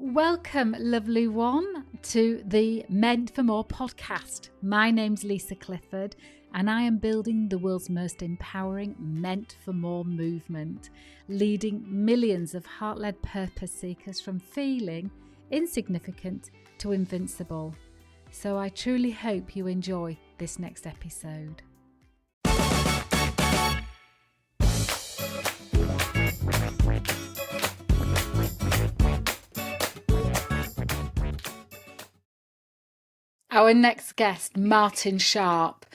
Welcome, lovely one, to the Meant for More podcast. My name's Lisa Clifford, and I am building the world's most empowering Meant for More movement, leading millions of heart-led purpose seekers from feeling insignificant to invincible. So I truly hope you enjoy this next episode. Our next guest, Martin Sharp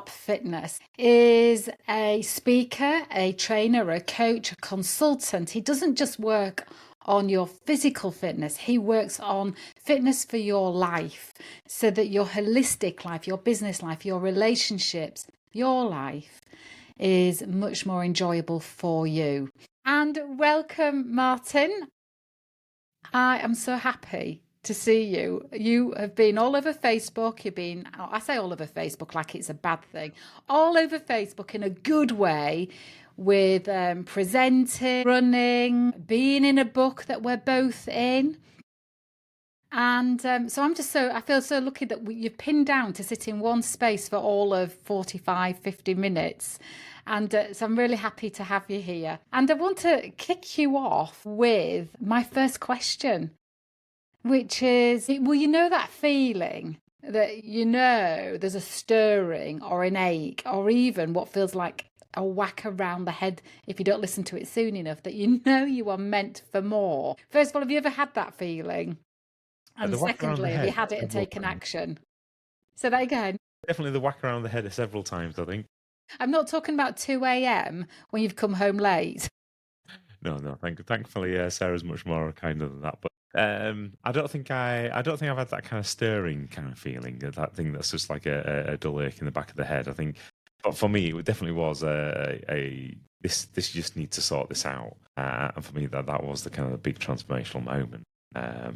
Fitness, is a speaker, a trainer, a coach, a consultant. He doesn't just work on your physical fitness, he works on fitness for your life, so that your holistic life, your business life, your relationships, your life is much more enjoyable for you. And welcome, Martin. I am so happy to see you. You have been all over Facebook. You've been, I say all over Facebook like it's a bad thing, all over Facebook in a good way, with presenting, running, being in a book that we're both in. And so I feel so lucky that you've pinned down to sit in one space for all of 45, 50 minutes. And so I'm really happy to have you here. And I want to kick you off with my first question, which is, well, you know that feeling that there's a stirring or an ache or even what feels like a whack around the head if you don't listen to it soon enough, that you are meant for more. First of all, have you ever had that feeling? And secondly, have you had it and taken action? Say that again. Definitely the whack around the head several times, I think. I'm not talking about 2 a.m. when you've come home late. No. Thankfully, Sarah's much more kinder than that. But I don't think I've had that kind of stirring kind of feeling. That thing that's just like a dull ache in the back of the head. I think, but for me, it definitely was this just needs to sort this out. And for me, that was the kind of the big transformational moment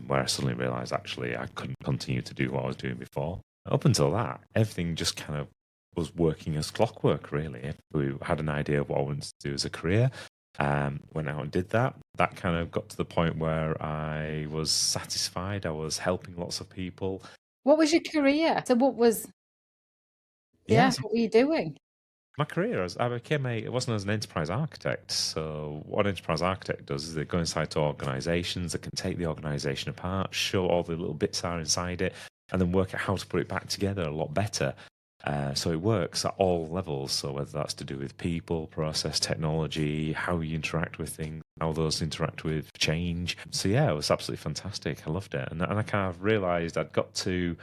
where I suddenly realised actually I couldn't continue to do what I was doing before. Up until that, everything just kind of was working as clockwork. Really, we had an idea of what I wanted to do as a career. Went out and did that. That kind of got to the point where I was satisfied. I was helping lots of people. What was your career? So what was... what were you doing? My career, it wasn't as an enterprise architect. So what an enterprise architect does is they go inside to organizations, they can take the organization apart, show all the little bits are inside it, and then work out how to put it back together a lot better. So it works at all levels. So whether that's to do with people, process, technology, how you interact with things, how those interact with change. So yeah, it was absolutely fantastic. I loved it. And I kind of realised I'd got to,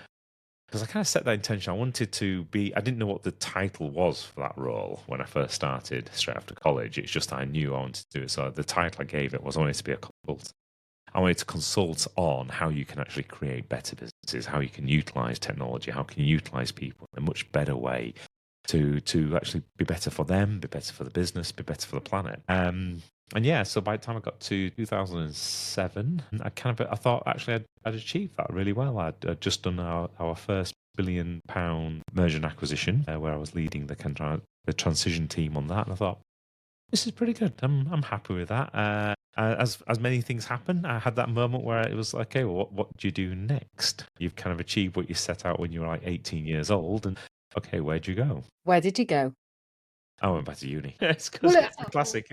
because I kind of set that intention. I wanted to be, I didn't know what the title was for that role when I first started straight after college. It's just I knew I wanted to do it. So the title I gave it was I wanted to be a consultant. I wanted to consult on how you can actually create better businesses, how you can utilize technology, how can you utilize people in a much better way to actually be better for them, be better for the business, be better for the planet. So by the time I got to 2007, I thought actually I'd achieved that really well. I'd just done our first £1 billion merger and acquisition, where I was leading the transition team on that, and I thought, this is pretty good. I'm happy with that. As many things happen, I had that moment where it was like, okay, well, what do you do next? You've kind of achieved what you set out when you were like 18 years old, and okay, where'd you go? Where did you go? I went back to uni. It's because it's a classic.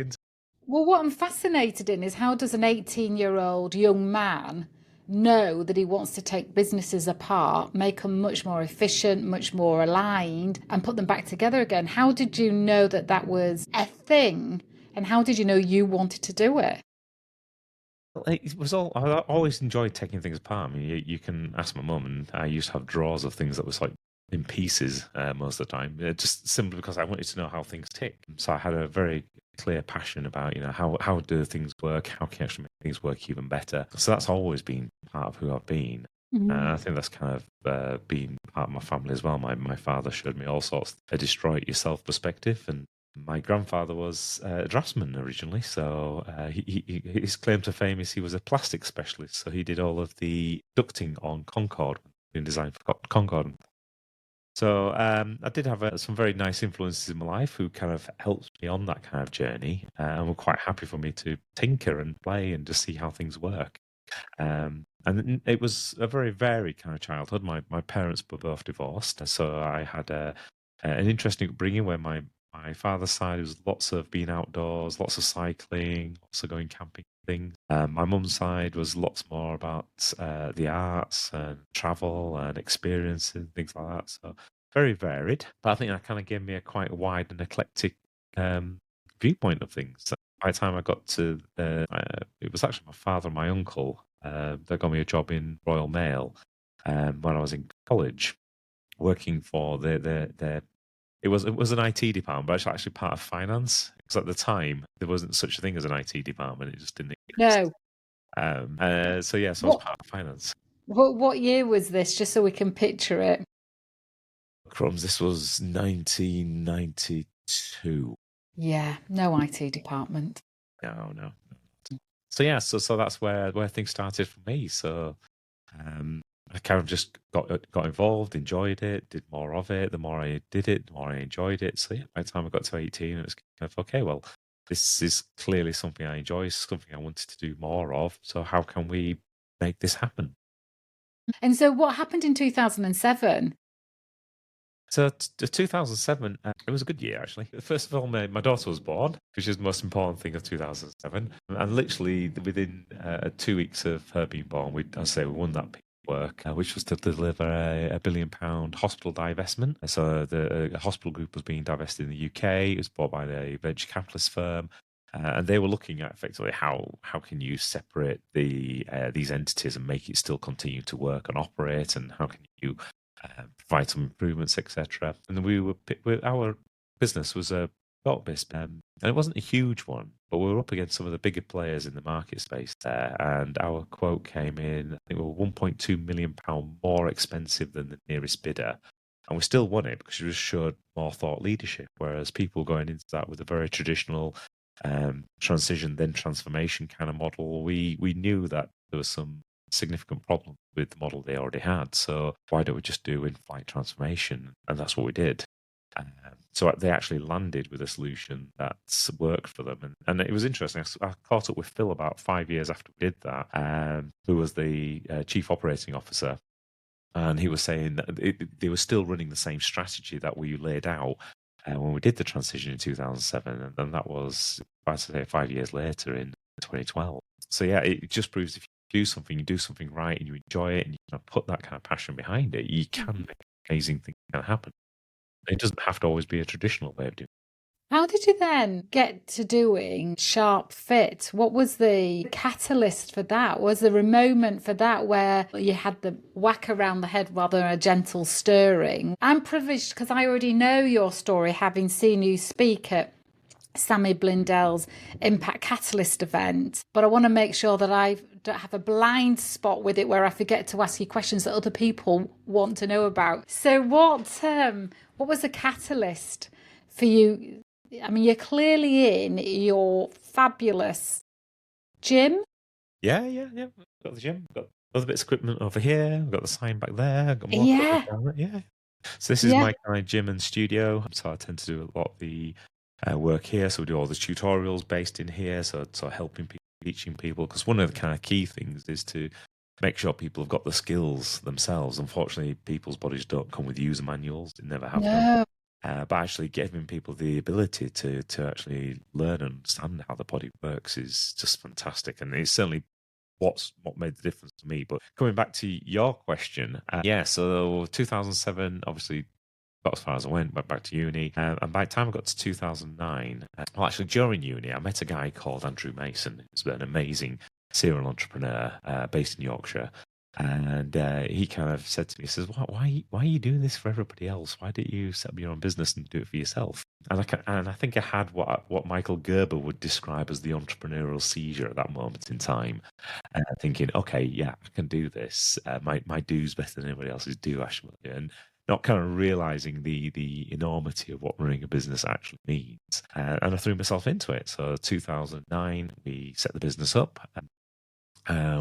Well, what I'm fascinated in is, how does an 18-year-old young man know that he wants to take businesses apart, make them much more efficient, much more aligned, and put them back together again? How did you know that was a thing? And how did you know you wanted to do it? It was all. I always enjoyed taking things apart. I mean, you can ask my mum, and I used to have drawers of things that was like in pieces most of the time, just simply because I wanted to know how things tick. So I had a very clear passion about how do things work, how can you actually make things work even better. So that's always been part of who I've been. And I think that's kind of been part of my family as well. My father showed me all sorts of a destroy it yourself perspective, and my grandfather was a draftsman originally, so his claim to fame is he was a plastic specialist. So he did all of the ducting on Concorde, in design for Concorde. So I did have some very nice influences in my life who kind of helped me on that kind of journey, and were quite happy for me to tinker and play and just see how things work. And it was a very varied kind of childhood. My parents were both divorced, so I had an interesting upbringing where my father's side was lots of being outdoors, lots of cycling, lots of going camping things. My mum's side was lots more about the arts and travel and experience and things like that. So very varied. But I think that kind of gave me a quite wide and eclectic viewpoint of things. By the time I got to, it was actually my father and my uncle that got me a job in Royal Mail when I was in college, working for their it was an IT department, but it's actually part of finance. Because at the time there wasn't such a thing as an IT department; it just didn't exist. No. So I was What part of finance. what year was this? Just so we can picture it. Crumbs. This was 1992. Yeah, no IT department. No, no. So that's where things started for me. So I kind of just got involved, enjoyed it, did more of it. The more I did it, the more I enjoyed it. So yeah, by the time I got to 18, it was kind of okay. Well, this is clearly something I enjoy, something I wanted to do more of. So how can we make this happen? And so what happened in 2007? So 2007, it was a good year actually. First of all, my daughter was born, which is the most important thing of 2007. And literally within 2 weeks of her being born, we won that piece of work, which was to deliver a £1 billion hospital divestment. So the hospital group was being divested in the UK. It was bought by a venture capitalist firm. And they were looking at effectively how can you separate these entities and make it still continue to work and operate, and how can you provide some improvements, etc. And then our business was a bulk-based, and it wasn't a huge one, but we were up against some of the bigger players in the market space there, and our quote came in, I think we were £1.2 million more expensive than the nearest bidder. And we still won it because it just showed more thought leadership, whereas people going into that with a very traditional transition then transformation kind of model, we knew that there was some significant problem with the model they already had. So why don't we just do in-flight transformation? And that's what we did. So they actually landed with a solution that's worked for them. And it was interesting. I caught up with Phil about 5 years after we did that, who was the chief operating officer. And he was saying that they were still running the same strategy that we laid out when we did the transition in 2007. And that was, I'd say, 5 years later in 2012. So yeah, it just proves if you do something right, and you enjoy it, and you kind of put that kind of passion behind it, you can make amazing things can happen. It doesn't have to always be a traditional way of doing it. How did you then get to doing Sharp Fit? What was the catalyst for that? Was there a moment for that where you had the whack around the head rather than a gentle stirring? I'm privileged because I already know your story, having seen you speak at Sammy Blindell's Impact Catalyst event, but I want to make sure that I don't have a blind spot with it where I forget to ask you questions that other people want to know about. So what was the catalyst for you? I mean, you're clearly in your fabulous gym. Yeah. Got the gym, got other bits of equipment over here, got the sign back there, got more Yeah, equipment down there. Yeah. So this is yeah. my kind of gym and studio. So I tend to do a lot of the work here. So we do all the tutorials based in here. So helping people, teaching people. Because one of the kind of key things is to make sure people have got the skills themselves. Unfortunately, people's bodies don't come with user manuals. They never have done. No, But actually giving people the ability to actually learn and understand how the body works is just fantastic. And it's certainly what made the difference to me. But coming back to your question, so 2007, obviously, got as far as I went back to uni. And by the time I got to 2009, actually during uni, I met a guy called Andrew Mason, who's an amazing serial entrepreneur based in Yorkshire. And he kind of said to me, he says, why are you doing this for everybody else? Why don't you set up your own business and do it for yourself? And I think I had what Michael Gerber would describe as the entrepreneurial seizure at that moment in time, thinking, okay, yeah, I can do this. My do's better than anybody else's do, actually. And not kind of realizing the enormity of what running a business actually means. And I threw myself into it. So 2009, we set the business up.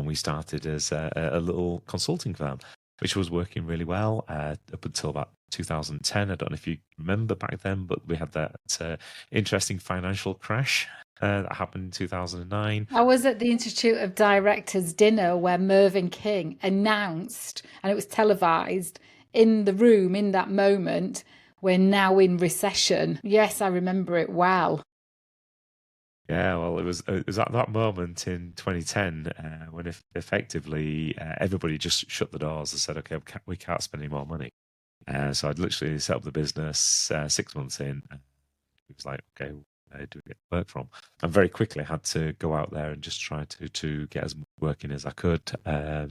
We started as a little consulting firm. which was working really well up until about 2010. I don't know if you remember back then, but we had that interesting financial crash that happened in 2009. I was at the Institute of Directors dinner where Mervyn King announced, and it was televised in the room in that moment, we're now in recession. Yes, I remember it well. Yeah, well, it was at that moment in 2010 when effectively everybody just shut the doors and said, "Okay, we can't spend any more money." So I'd literally set up the business 6 months in. It was like, okay, where do we get work from? And very quickly I had to go out there and just try to get as much working as I could,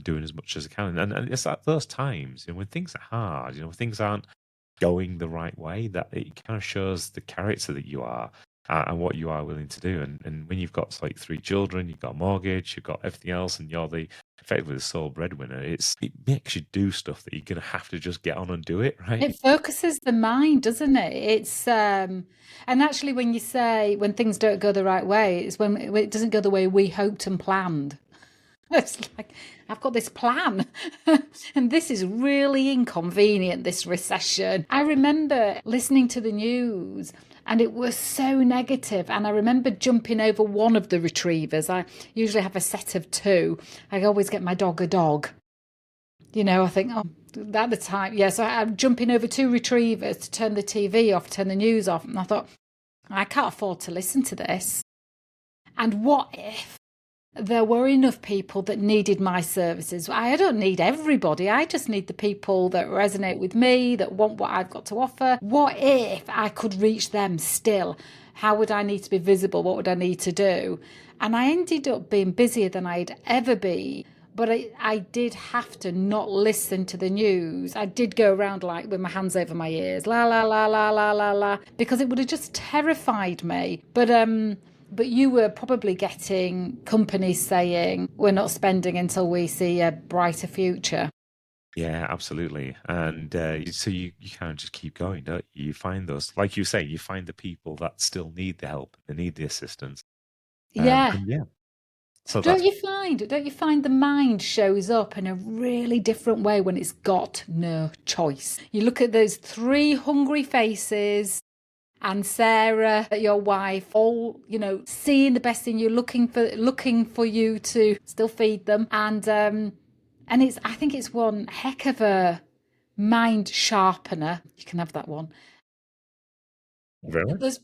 doing as much as I can. And it's at those times, when things are hard, when things aren't going the right way, that it kind of shows the character that you are and what you are willing to do. And when you've got like 3 children, you've got a mortgage, you've got everything else, and you're effectively the sole breadwinner, it makes you do stuff that you're going to have to just get on and do it, right? It focuses the mind, doesn't it? And actually, when you say when things don't go the right way, it's when it doesn't go the way we hoped and planned. It's like, I've got this plan, and this is really inconvenient, this recession. I remember listening to the news, and it was so negative. And I remember jumping over one of the retrievers. I usually have a set of 2. I always get my dog a dog. I think, oh, at the time, yeah. So I'm jumping over 2 retrievers to turn the TV off, turn the news off. And I thought, I can't afford to listen to this. And what if there were enough people that needed my services? I don't need everybody. I just need the people that resonate with me, that want what I've got to offer. What if I could reach them still? How would I need to be visible? What would I need to do? And I ended up being busier than I'd ever be. But I did have to not listen to the news. I did go around like with my hands over my ears, la la la la la la la, because it would have just terrified me. But you were probably getting companies saying we're not spending until we see a brighter future. Yeah, absolutely. And so you kind of just keep going, don't you? You find those, like you say, you find the people that still need the help, they need the assistance. Yeah. And yeah, so Don't that's you find the mind shows up in a really different way when it's got no choice? You look at those 3 hungry faces and Sarah, your wife, all, seeing the best in you, looking for you to still feed them. And I think it's one heck of a mind sharpener. You can have that one. really. There's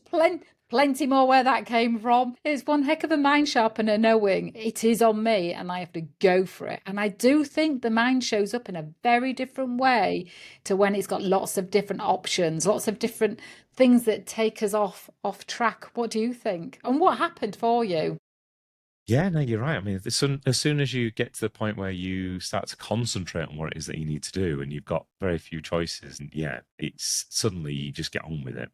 plenty more where that came from. It's one heck of a mind sharpener knowing it is on me and I have to go for it. And I do think the mind shows up in a very different way to when it's got lots of different options, lots of different things that take us off track. What do you think? And what happened for you? Yeah, no, you're right. I mean, as soon as you get to the point where you start to concentrate on what it is that you need to do, and you've got very few choices, and yeah, it's suddenly you just get on with it.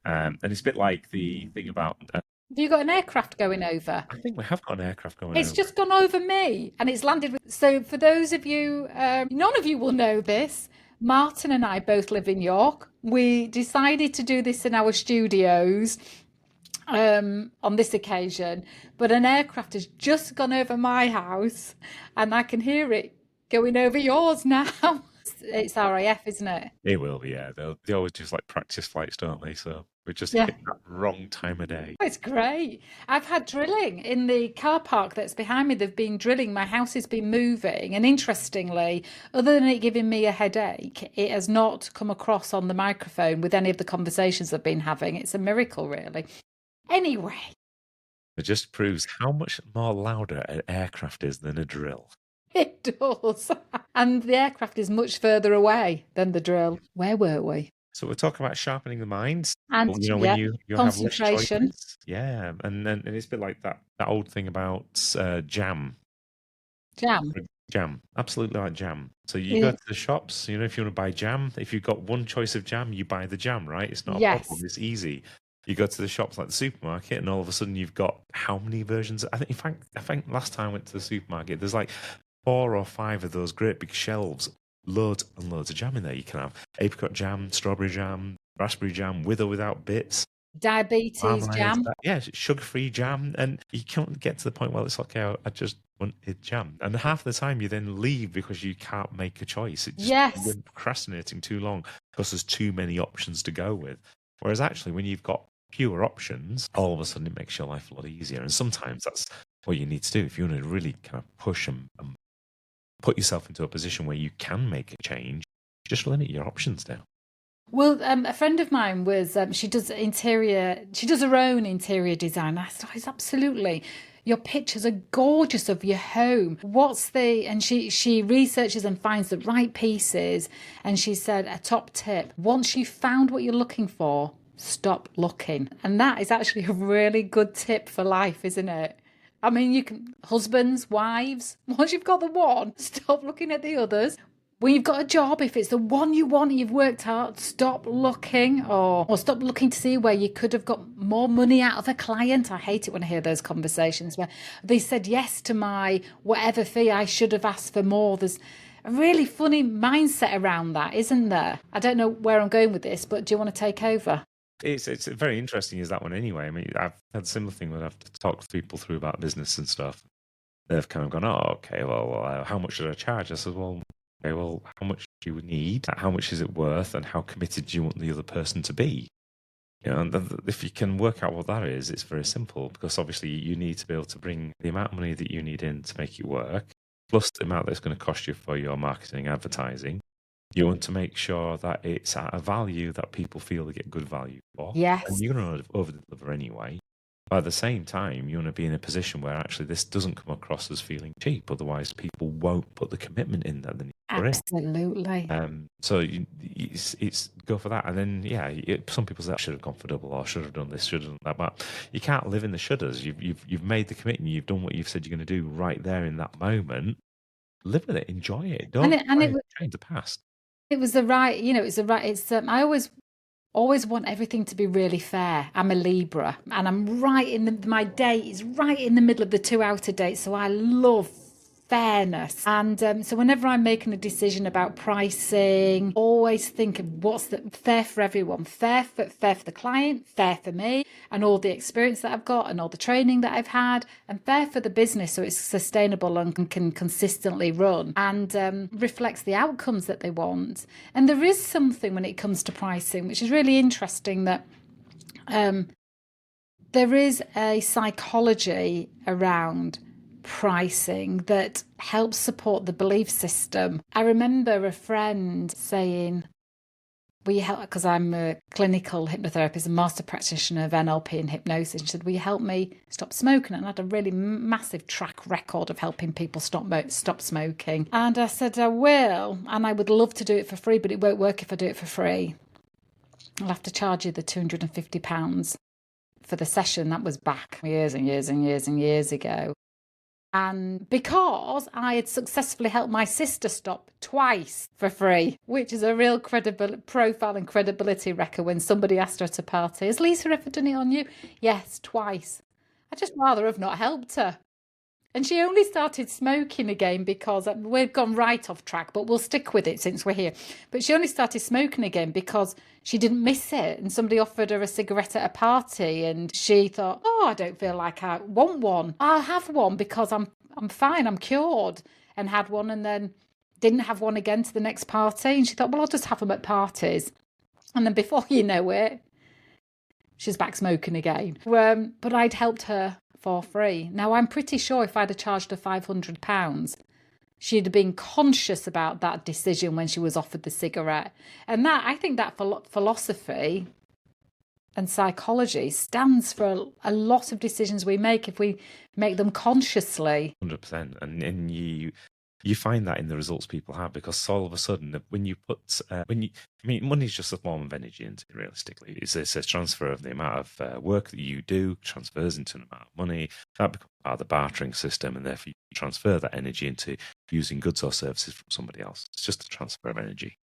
And it's a bit like the thing about. Have you got an aircraft going over? I think we have got an aircraft going It's over. just gone over me and it's landed with. So, for those of you, none of you will know this. Martin and I both live in York. We decided to do this in our studios on this occasion, but an aircraft has just gone over my house and I can hear it going over yours now. It's RAF, isn't it? It will be, yeah. They always just like practice flights, don't they? So we just Yeah. hit that wrong time of day. It's great. I've had drilling in the car park that's behind me. They've been drilling. My house has been moving. And interestingly, other than it giving me a headache, it has not come across on the microphone with any of the conversations I've been having. It's a miracle, really. Anyway, It just proves how much more louder an aircraft is than a drill. it does. And the aircraft is much further away than the drill. Where were we? So we're talking about sharpening the mind. And When yeah, you have less concentration. choices. Yeah, and it's a bit like that old thing about jam. Jam. Jam, absolutely like jam. So you Yeah. go to the shops, if you want to buy jam, if you've got one choice of jam, you buy the jam, right? It's not a Yes. problem. It's easy. You go to the shops like the supermarket, and all of a sudden you've got how many versions? I think last time I went to the supermarket, there's like 4 or 5 of those great big shelves, loads and loads of jam in there. You can have apricot jam, strawberry jam, raspberry jam, with or without bits. Diabetes Marmalade, jam. yeah, sugar-free jam, and you can't get to the point where it's like, okay, I just unwanted jam. And half the time you then leave because you can't make a choice. Yes. You're procrastinating too long because there's too many options to go with. Whereas actually, when you've got fewer options, all of a sudden it makes your life a lot easier. And sometimes that's what you need to do if you want to really kind of push and put yourself into a position where you can make a change. Just limit your options down. Well, a friend of mine was, she does her own interior design. I said, oh, it's absolutely. Your pictures are gorgeous of your home. And she researches and finds the right pieces. And she said, a top tip, once you've found what you're looking for, stop looking. And that is actually a really good tip for life, isn't it? I mean, you can, husbands, wives, once you've got the one, stop looking at the others. When you've got a job, if it's the one you want and you've worked hard, stop looking or stop looking to see where you could have got more money out of a client. I hate it when I hear those conversations where they said yes to my whatever fee, I should have asked for more. There's a really funny mindset around that, isn't there? I don't know where I'm going with this, but do you want to take over? It's very interesting, is that one anyway. I mean, I've had a similar thing when I've talked to people through about business and stuff. They've kind of gone, oh, okay, well, how much should I charge? I said, well, okay, well, how much do you need? How much is it worth? And how committed do you want the other person to be? You know, and if you can work out what that is, it's very simple, because obviously you need to be able to bring the amount of money that you need in to make it work, plus the amount that's going to cost you for your marketing and advertising. You want to make sure that it's at a value that people feel they get good value for. Yes. And you're going to over-deliver anyway. But at the same time, you want to be in a position where actually this doesn't come across as feeling cheap. Otherwise, people won't put the commitment in that they need to put in. Absolutely. So it's go for that. And then, some people say, I should have gone for double, or should have done this, should have done that. But you can't live in the shouldas. You've made the commitment. You've done what you've said you're going to do right there in that moment. Live with it. Enjoy it. Don't change the past. It was the right, it's the right. I always want everything to be really fair. I'm a Libra, and I'm right in my day is right in the middle of the two outer dates. So I love fairness. And so whenever I'm making a decision about pricing, always think of what's fair for everyone, fair for the client, fair for me, and all the experience that I've got and all the training that I've had, and fair for the business so it's sustainable and can consistently run and reflects the outcomes that they want. And there is something when it comes to pricing, which is really interesting, that there is a psychology around pricing that helps support the belief system. I remember a friend saying, because I'm a clinical hypnotherapist and master practitioner of NLP and hypnosis, she said, will you help me stop smoking? And I had a really massive track record of helping people stop smoking. And I said, I will, and I would love to do it for free, but it won't work if I do it for free. I'll have to charge you the £250 for the session. That was back years and years and years and years ago. And because I had successfully helped my sister stop twice for free, which is a real profile and credibility wrecker when somebody asked her at a party, has Lisa ever done it on you? Yes, twice. I'd just rather have not helped her. And she only started smoking again because we've gone right off track, but we'll stick with it since we're here. But she only started smoking again because she didn't miss it. And somebody offered her a cigarette at a party and she thought, oh, I don't feel like I want one. I'll have one because I'm fine, I'm cured. And had one and then didn't have one again to the next party. And she thought, well, I'll just have them at parties. And then before you know it, she's back smoking again. But I'd helped her for free. Now, I'm pretty sure if I'd have charged her £500, she'd have been conscious about that decision when she was offered the cigarette. And I think that philosophy and psychology stands for a lot of decisions we make if we make them consciously. 100%. And you find that in the results people have, because all of a sudden, when you put, money is just a form of energy, isn't it, realistically? It's a transfer of the amount of work that you do, transfers into an amount of money. That becomes part of the bartering system, and therefore you transfer that energy into using goods or services from somebody else. It's just a transfer of energy.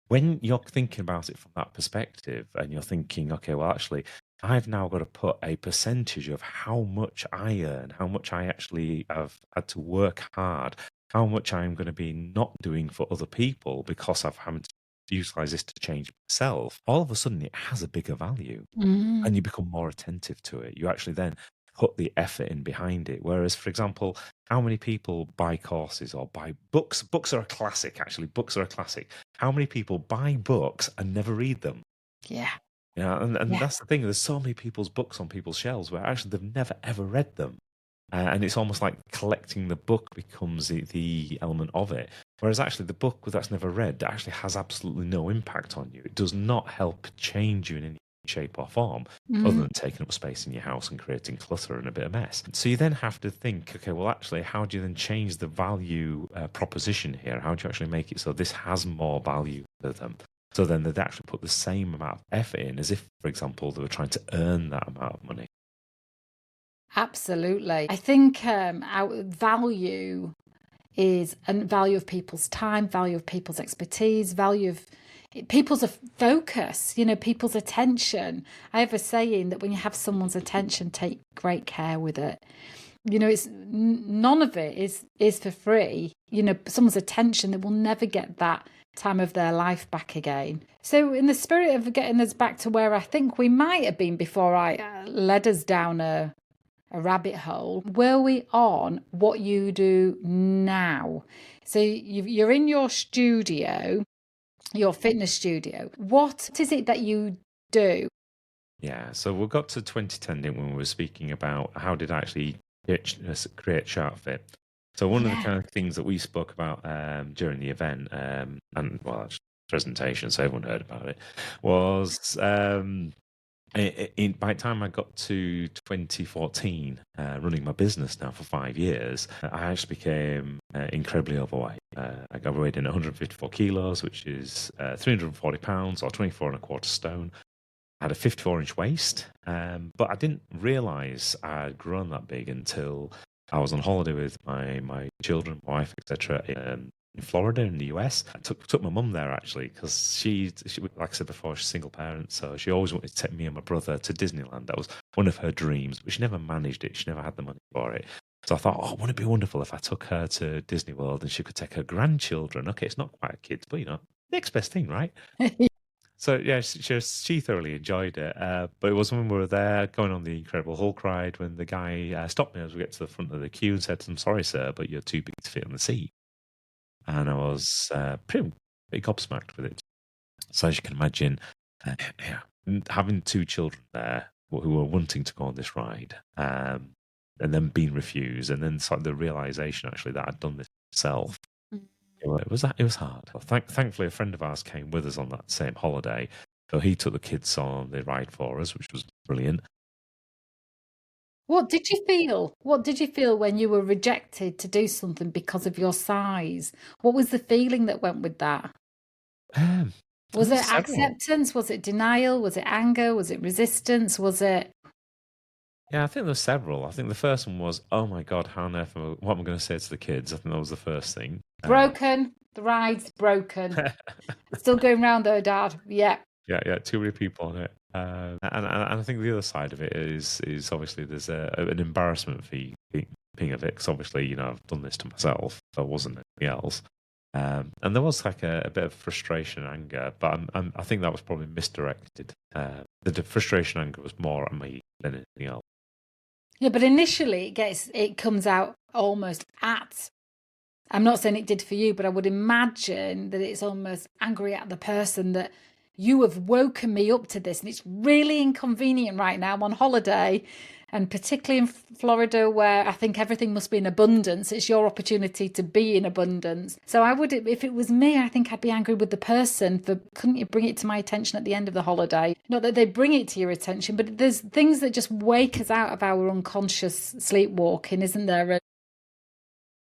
When you're thinking about it from that perspective, and you're thinking, okay, well, actually, I've now got to put a percentage of how much I earn, how much I actually have had to work hard, how much I'm going to be not doing for other people because I've had to utilize this to change myself. All of a sudden, it has a bigger value, and you become more attentive to it. You actually then put the effort in behind it. Whereas, for example, How many people buy courses or buy books? Books are a classic, actually. Books are a classic. How many people buy books and never read them? Yeah. Yeah, and Yeah. that's the thing. There's so many people's books on people's shelves where actually they've never ever read them. And it's almost like collecting the book becomes the element of it. Whereas actually the book that's never read actually has absolutely no impact on you. It does not help change you in any shape or form, other than taking up space in your house and creating clutter and a bit of mess. So you then have to think, okay, well, actually, how do you then change the value proposition here? How do you actually make it so this has more value to them? So then they'd actually put the same amount of effort in as if, for example, they were trying to earn that amount of money. Absolutely. I think our value is a value of people's time, value of people's expertise, value of people's focus, people's attention. I have a saying that when you have someone's attention, take great care with it. It's none of it is for free. Someone's attention, they will never get that time of their life back again. So in the spirit of getting us back to where I think we might have been before I led us down a rabbit hole, were we on what you do now? So you're in your studio, your fitness studio. What is it that you do? Yeah, so we got to 2010 when we were speaking about how did I actually create Sharp Fit. So one of the kind of things that we spoke about during the event, and well, actually, presentation, so everyone heard about it, was by the time I got to 2014, running my business now for 5 years, I actually became incredibly overweight. I got weighed in 154 kilos, which is 340 pounds or 24 and a quarter stone. I had a 54-inch waist, but I didn't realise I'd grown that big until I was on holiday with my children, my wife, etc. In Florida in the US. I took my mum there actually because she, like I said before, she's a single parent, so she always wanted to take me and my brother to Disneyland. That was one of her dreams, but she never managed it. She never had the money for it. So I thought, oh, wouldn't it be wonderful if I took her to Disney World and she could take her grandchildren? Okay, it's not quite kids, but next best thing, right? So yeah, she thoroughly enjoyed it. But it was when we were there going on the Incredible Hulk ride when the guy stopped me as we get to the front of the queue and said, "I'm sorry, sir, but you're too big to fit on the seat." And I was pretty gobsmacked with it. So as you can imagine, having two children there who were wanting to go on this ride, and then being refused, and then sort of the realization actually that I'd done this myself. It was hard. Well, thankfully, a friend of ours came with us on that same holiday, so he took the kids on the ride for us, which was brilliant. What did you feel? What did you feel when you were rejected to do something because of your size? What was the feeling that went with that? Was it acceptance? Was it denial? Was it anger? Was it resistance? Was it? Yeah, I think there were several. I think the first one was, oh my God, how on earth what am I going to say to the kids? I think that was the first thing. Broken. The ride's broken. Still going round though, Dad. Yeah. Yeah, too many people on it. And I think the other side of it is obviously there's an embarrassment fee being of it, because obviously, I've done this to myself. If I wasn't anything else. And there was like a bit of frustration and anger, but I think that was probably misdirected. The frustration and anger was more at me than anything else. Yeah, but initially it comes out almost at. I'm not saying it did for you, but I would imagine that it's almost angry at the person that you have woken me up to this, and it's really inconvenient right now. I'm on holiday, and particularly in Florida, where I think everything must be in abundance. It's your opportunity to be in abundance. So I would, if it was me, I think I'd be angry with the person for, couldn't you bring it to my attention at the end of the holiday? Not that they bring it to your attention, but there's things that just wake us out of our unconscious sleepwalking, isn't there?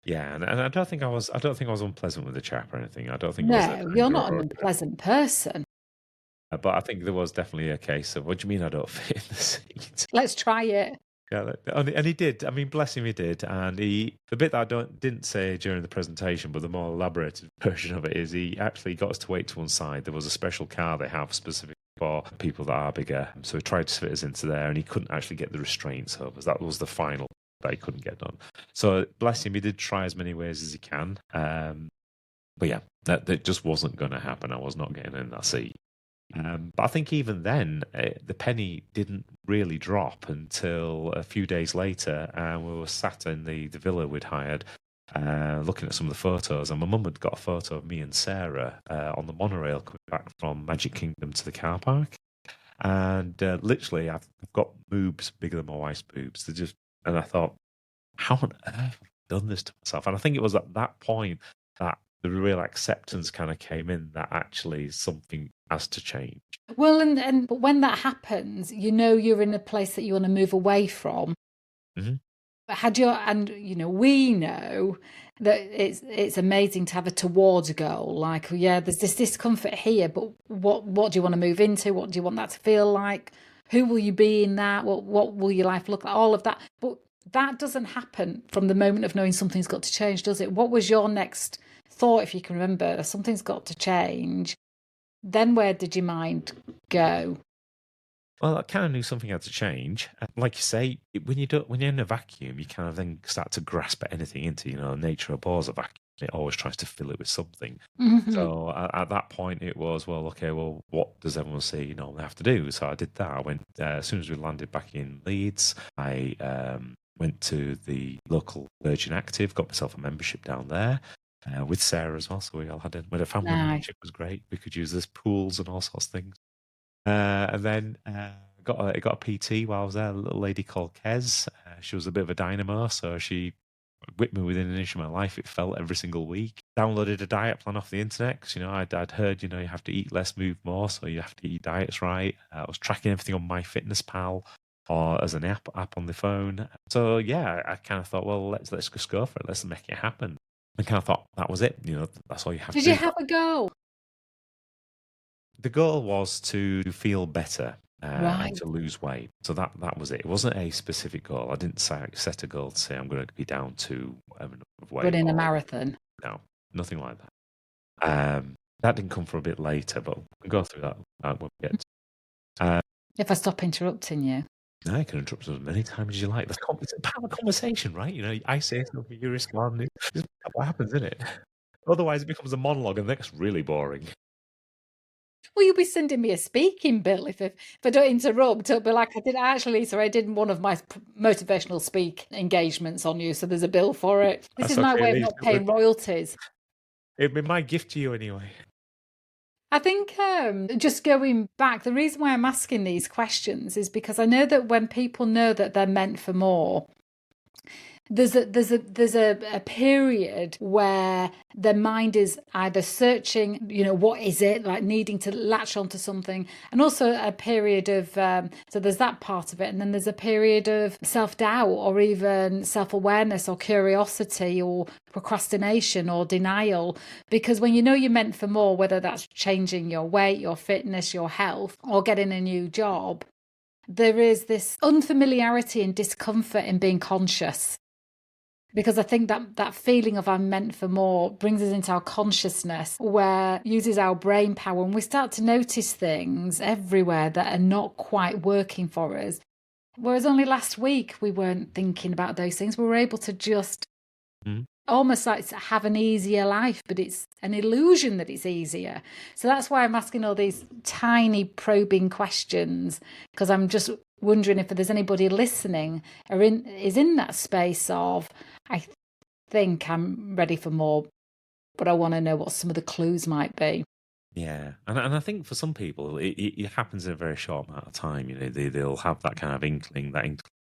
Yeah, and I don't think I was unpleasant with the chap or anything. I don't think. No, you're not an unpleasant person. But I think there was definitely a case of, what do you mean I don't fit in the seat? Let's try it. Yeah, and he did. I mean, bless him, he did. And the bit that I didn't say during the presentation, but the more elaborated version of it is he actually got us to wait to one side. There was a special car they have specific for people that are bigger. So he tried to fit us into there, and he couldn't actually get the restraints over. That was the final that he couldn't get done. So bless him, he did try as many ways as he can. But yeah, that just wasn't going to happen. I was not getting in that seat. But I think even then, the penny didn't really drop until a few days later, and we were sat in the villa we'd hired, looking at some of the photos, and my mum had got a photo of me and Sarah on the monorail coming back from Magic Kingdom to the car park, and literally, I've got boobs bigger than my wife's boobs. They're just, and I thought, how on earth have I done this to myself? And I think it was at that point that the real acceptance kind of came in that actually something has to change. Well, and but when that happens, you know you're in a place that you want to move away from. Mm-hmm. We know that it's amazing to have a towards goal. Like, yeah, there's this discomfort here, but what do you want to move into? What do you want that to feel like? Who will you be in that? What will your life look like? All of that. But that doesn't happen from the moment of knowing something's got to change, does it? What was your next thought, if you can remember? Something's got to change. Then where did your mind go? Well, I kind of knew something had to change. Like you say, when you're in a vacuum, you kind of then start to grasp at anything into, nature abhors a vacuum. It always tries to fill it with something. Mm-hmm. So at that point, it was, well, okay, well, what does everyone say, they have to do? So I did that. I went, as soon as we landed back in Leeds, I went to the local Virgin Active, got myself a membership down there. With Sarah as well, so we all had a family membership. It was great. We could use this pools and all sorts of things. And then got a PT while I was there. A little lady called Kez. She was a bit of a dynamo, so she whipped me within an inch of my life. It felt every single week. Downloaded a diet plan off the internet because I'd heard you have to eat less, move more, so you have to eat diets right. I was tracking everything on MyFitnessPal or as an app on the phone. So yeah, I kind of thought, well, let's just go for it. Let's make it happen. I kind of thought that was it. That's all you have to do. Did you have a goal? The goal was to feel better Right. and to lose weight. So that was it. It wasn't a specific goal. I didn't set a goal to say I'm going to be down to whatever number of weight. Running a marathon. No, nothing like that. That didn't come for a bit later, but we'll go through that when we get to. If I stop interrupting you. No, you can interrupt us as many times as you like. It's part of a conversation, right? I say something, you respond. It's what happens, isn't it? Otherwise, it becomes a monologue, and that's really boring. Well, you'll be sending me a speaking bill if I don't interrupt. It'll be like I did one of my motivational speak engagements on you, so there's a bill for it. This is my way of not paying royalties. It'd be my gift to you anyway. I think just going back, the reason why I'm asking these questions is because I know that when people know that they're meant for more, there's a period where their mind is either searching, what is it, like needing to latch onto something, and also a period of so there's that part of it, and then there's a period of self-doubt or even self-awareness or curiosity or procrastination or denial, because when you're meant for more, whether that's changing your weight, your fitness, your health, or getting a new job, there is this unfamiliarity and discomfort in being conscious. Because I think that feeling of I'm meant for more brings us into our consciousness, where uses our brain power, and we start to notice things everywhere that are not quite working for us. Whereas only last week we weren't thinking about those things. We were able to just almost like have an easier life, but it's an illusion that it's easier. So that's why I'm asking all these tiny probing questions, because I'm just wondering if there's anybody listening or is in that space of, I think I'm ready for more, but I want to know what some of the clues might be. Yeah, and I think for some people it happens in a very short amount of time. They'll have that kind of inkling,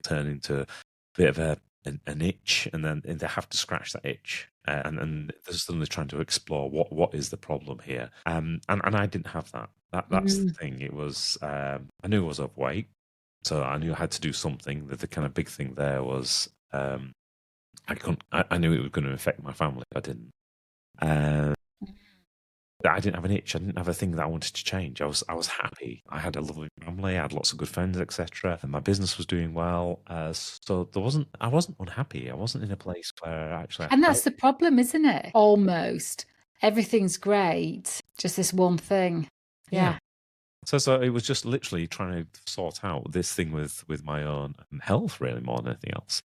turn into a bit of an itch, and then they have to scratch that itch, and they're suddenly trying to explore what is the problem here. And I didn't have that. That's the thing. It was I knew I was overweight, so I knew I had to do something. The kind of big thing there was I knew it was going to affect my family if I didn't. I didn't have an itch. I didn't have a thing that I wanted to change. I was happy. I had a lovely family. I had lots of good friends, etc. And my business was doing well. So I wasn't unhappy. I wasn't in a place where actually. And that's the problem, isn't it? Almost everything's great. Just this one thing. Yeah. So it was just literally trying to sort out this thing with my own health, really, more than anything else.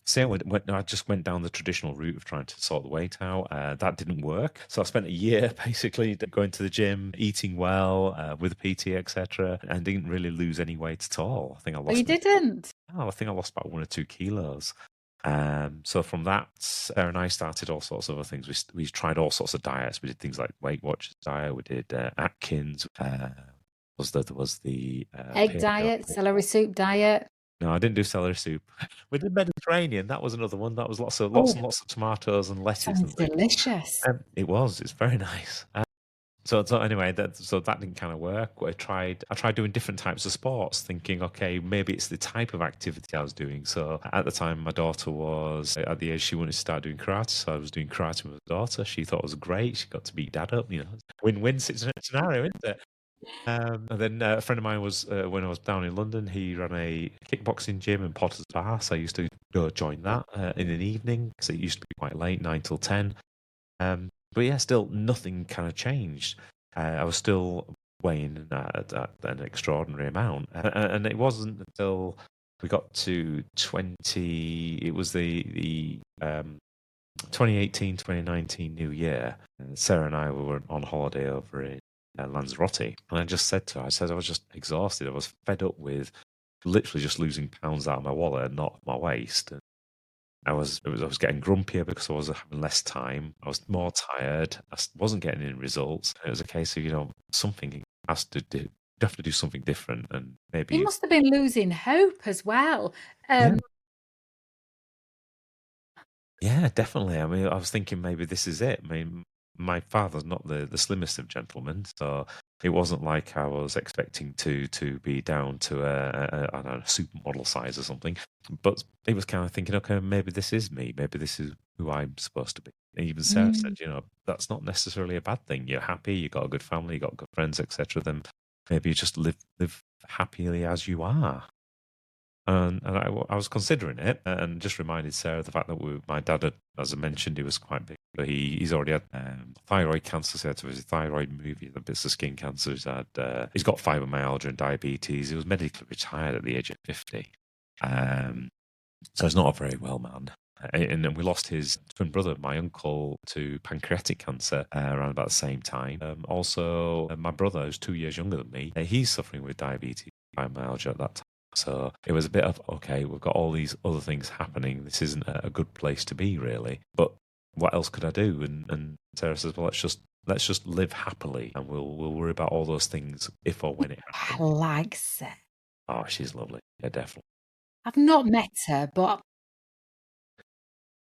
So I just went down the traditional route of trying to sort the weight out. That didn't work. So I spent a year basically going to the gym, eating well, with a PT, etc., and didn't really lose any weight at all. I think I Oh, you lost didn't? I think I lost about 1 or 2 kilos. So from that, Sarah and I started all sorts of other things. We tried all sorts of diets. We did things like Weight Watchers diet. We did Atkins. There was the Egg paleo. diet, celery soup diet. No, I didn't do celery soup. We did Mediterranean. That was another one. That was lots and Oh, lots of tomatoes and lettuce sounds and things. delicious. It was. It's very nice. So anyway, that didn't kind of work. I tried doing different types of sports, thinking, okay, maybe it's the type of activity I was doing. So at the time, my daughter was at the age she wanted to start doing karate. So I was doing karate with my daughter. She thought it was great. She got to beat dad up. Win-win scenario, isn't it? And then a friend of mine was when I was down in London. He ran a kickboxing gym in Potter's Bar, so I used to go join that in an evening because it used to be quite late, 9 till 10. But yeah, still nothing kind of changed. I was still weighing at an extraordinary amount, and it wasn't until we got to 20. It was the 2018, 2019 New Year. Sarah and I were on holiday over in Lanzarote, and I just said to her, I said I was just exhausted. I was fed up with literally just losing pounds out of my wallet and not my waist. And I was getting grumpier because I was having less time. I was more tired. I wasn't getting any results. It was a case of something has to do. You have to do something different, and You maybe must have been losing hope as well. yeah, yeah, definitely. I mean, I was thinking maybe this is it. I mean, my father's not the slimmest of gentlemen, so it wasn't like I was expecting to be down to I don't know, supermodel size or something. But it was kind of thinking, okay, maybe this is me. Maybe this is who I'm supposed to be. And even Sarah said, Mm. that's not necessarily a bad thing. You're happy, you got a good family, you got good friends, etc. Then maybe you just live happily as you are. And I was considering it, and just reminded Sarah of the fact that my dad had, as I mentioned, he was quite big. But he's already had thyroid cancer, so he had to have his thyroid removed. He had bits of skin cancer. He's got fibromyalgia and diabetes. He was medically retired at the age of 50. So he's not a very well man. And then we lost his twin brother, my uncle, to pancreatic cancer around about the same time. Also, my brother, who's 2 years younger than me, he's suffering with diabetes, fibromyalgia at that time. So it was a bit of, okay, we've got all these other things happening. This isn't a good place to be, really. But what else could I do? And Sarah says, well, let's just live happily, and we'll worry about all those things if or when it I happens. like Sarah. Oh, she's lovely. Yeah, definitely. I've not met her, but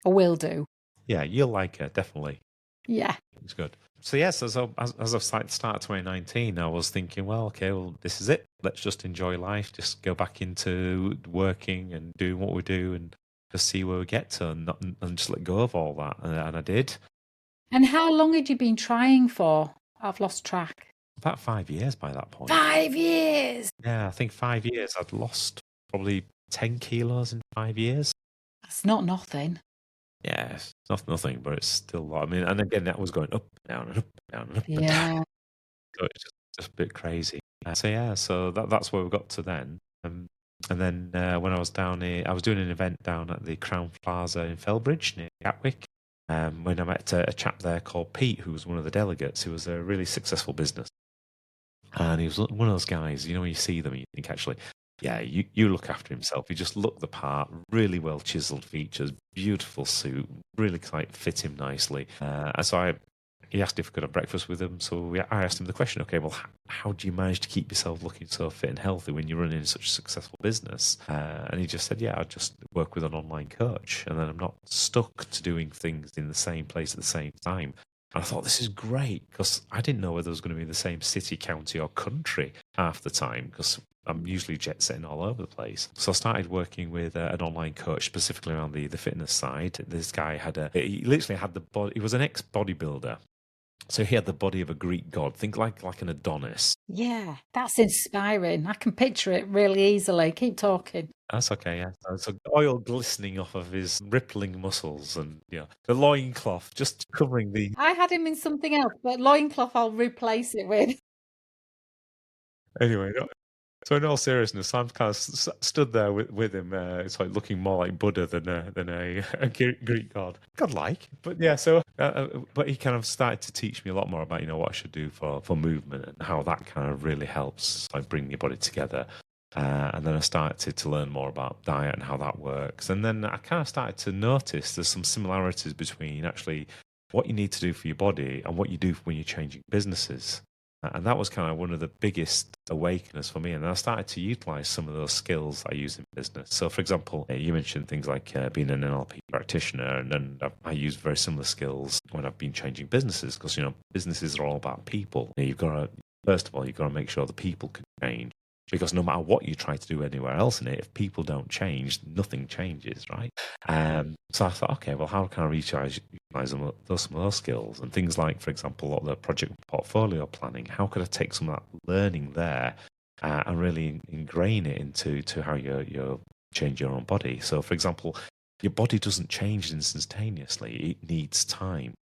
I will do. Yeah, you'll like her, definitely. Yeah. It's good. So yes, as I've started 2019, I was thinking, well, okay, well, this is it. Let's just enjoy life. Just go back into working and doing what we do, and just see where we get to, and just let go of all that. And I did. And how long had you been trying for? I've lost track. About 5 years by that point. 5 years. Yeah, I think 5 years. I'd lost probably 10 kilos in 5 years. That's not nothing. Yeah, it's nothing, but it's still a lot. I mean, and again, that was going up and down and up and down and up and down. Yeah. So it's just a bit crazy. So yeah, so that's where we got to then. And then when I was down here, I was doing an event down at the Crown Plaza in Felbridge near Gatwick. When I met a chap there called Pete, who was one of the delegates, who was a really successful business. And he was one of those guys, when you see them, you think, actually, yeah, you look after himself. He just looked the part, really well chiseled features, beautiful suit, really fit him nicely. So he asked if I could have breakfast with him. So I asked him the question, okay, well, how do you manage to keep yourself looking so fit and healthy when you're running such a successful business? And he just said, yeah, I just work with an online coach, and then I'm not stuck to doing things in the same place at the same time. And I thought, this is great, because I didn't know whether it was going to be in the same city, county, or country half the time, because I'm usually jet setting all over the place. So I started working with an online coach specifically around the fitness side. This guy he literally had the body, he was an ex-bodybuilder. So he had the body of a Greek god. Think like an Adonis. Yeah. That's inspiring. I can picture it really easily. Keep talking. That's okay, yeah. So oil glistening off of his rippling muscles, and the loincloth just covering the. I had him in something else, but loincloth I'll replace it with. Anyway, So in all seriousness, I'm kind of stood there with him. It's like looking more like Buddha than a Greek god, godlike. But yeah, so but he kind of started to teach me a lot more about what I should do for movement and how that kind of really helps like bring your body together. And then I started to learn more about diet and how that works. And then I kind of started to notice there's some similarities between actually what you need to do for your body and what you do when you're changing businesses. And that was kind of one of the biggest awakeners for me. And I started to utilize some of those skills I use in business. So, for example, you mentioned things like being an NLP practitioner, and then I use very similar skills when I've been changing businesses because, businesses are all about people. You've got to, first of all, you've got to make sure the people can change. Because no matter what you try to do anywhere else in it, if people don't change, nothing changes, right? So I thought, okay, well, how can I utilize some of those skills and things like, for example, a lot of the project portfolio planning? How could I take some of that learning there and really ingrain it into how you change your own body? So, for example, your body doesn't change instantaneously; it needs time.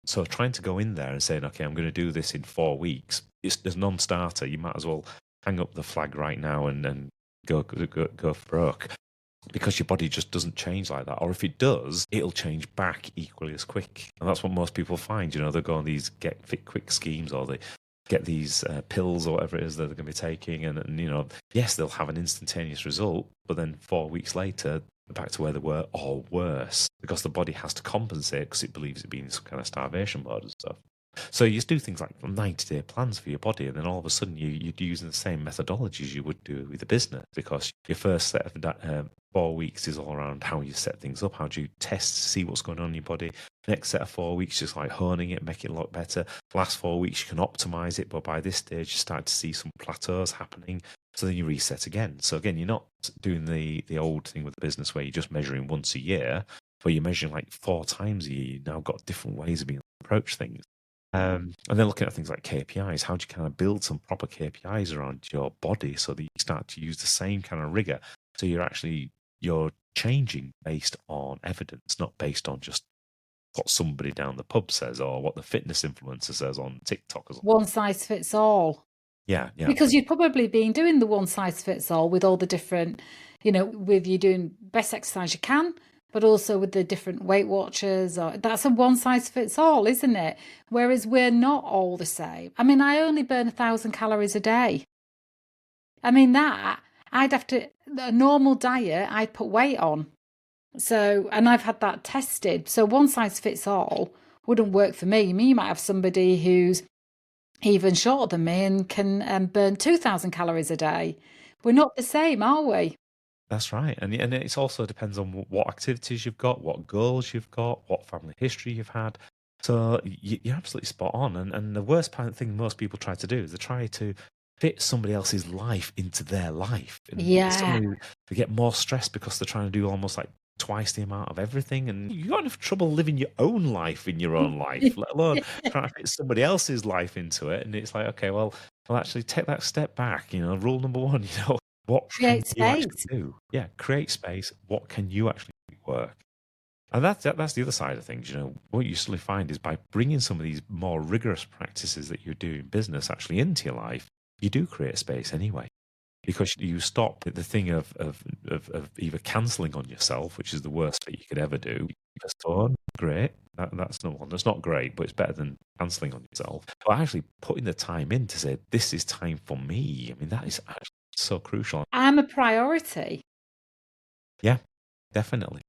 So, trying to go in there and saying, okay, I'm going to do this in 4 weeks, it's a non-starter. You might as well hang up the flag right now and go broke, because your body just doesn't change like that. Or if it does, it'll change back equally as quick. And that's what most people find. They go on these get fit quick schemes, or they get these pills or whatever it is that they're going to be taking, and yes, they'll have an instantaneous result, but then 4 weeks later they're back to where they were or worse, because the body has to compensate because it believes it being in some kind of starvation mode and stuff. So you just do things like 90-day plans for your body, and then all of a sudden you're using the same methodologies you would do with a business, because your first set of 4 weeks is all around how you set things up, how do you test to see what's going on in your body. Next set of 4 weeks, just like honing it, make it a lot better. Last 4 weeks, you can optimize it, but by this stage, you start to see some plateaus happening. So then you reset again. So again, you're not doing the old thing with the business where you're just measuring once a year, but you're measuring like 4 times a year. You've now got different ways of being able to approach things. And then looking at things like KPIs, how do you kind of build some proper KPIs around your body so that you start to use the same kind of rigor? So you're changing based on evidence, not based on just what somebody down the pub says or what the fitness influencer says on TikTok. One size fits all. Yeah. Because you've probably been doing the one size fits all with all the different, with you doing best exercise you can, but also with the different Weight Watchers. That's a one size fits all, isn't it? Whereas we're not all the same. I mean, I only burn 1,000 calories a day. I mean, I'd have to, a normal diet, I'd put weight on. So, and I've had that tested. So one size fits all wouldn't work for me. You might have somebody who's even shorter than me and can burn 2,000 calories a day. We're not the same, are we? That's right. And it also depends on what activities you've got, what goals you've got, what family history you've had. So you're absolutely spot on. And the worst thing most people try to do is they try to fit somebody else's life into their life. And suddenly they get more stressed because they're trying to do almost like twice the amount of everything. And you've got enough trouble living your own life in your own life, let alone trying to fit somebody else's life into it. And it's like, okay, well, actually take that step back. Rule number one, what Create can you actually space. do? Yeah, create space. What can you actually work? And that's the other side of things. What you suddenly find is by bringing some of these more rigorous practices that you do in business actually into your life, you do create space anyway, because you stop the thing of either cancelling on yourself, which is the worst that you could ever do. Postpone, great. That's not one. That's not great, but it's better than cancelling on yourself. But actually putting the time in to say, this is time for me. I mean, that is actually so crucial. I'm a priority. Yeah, definitely.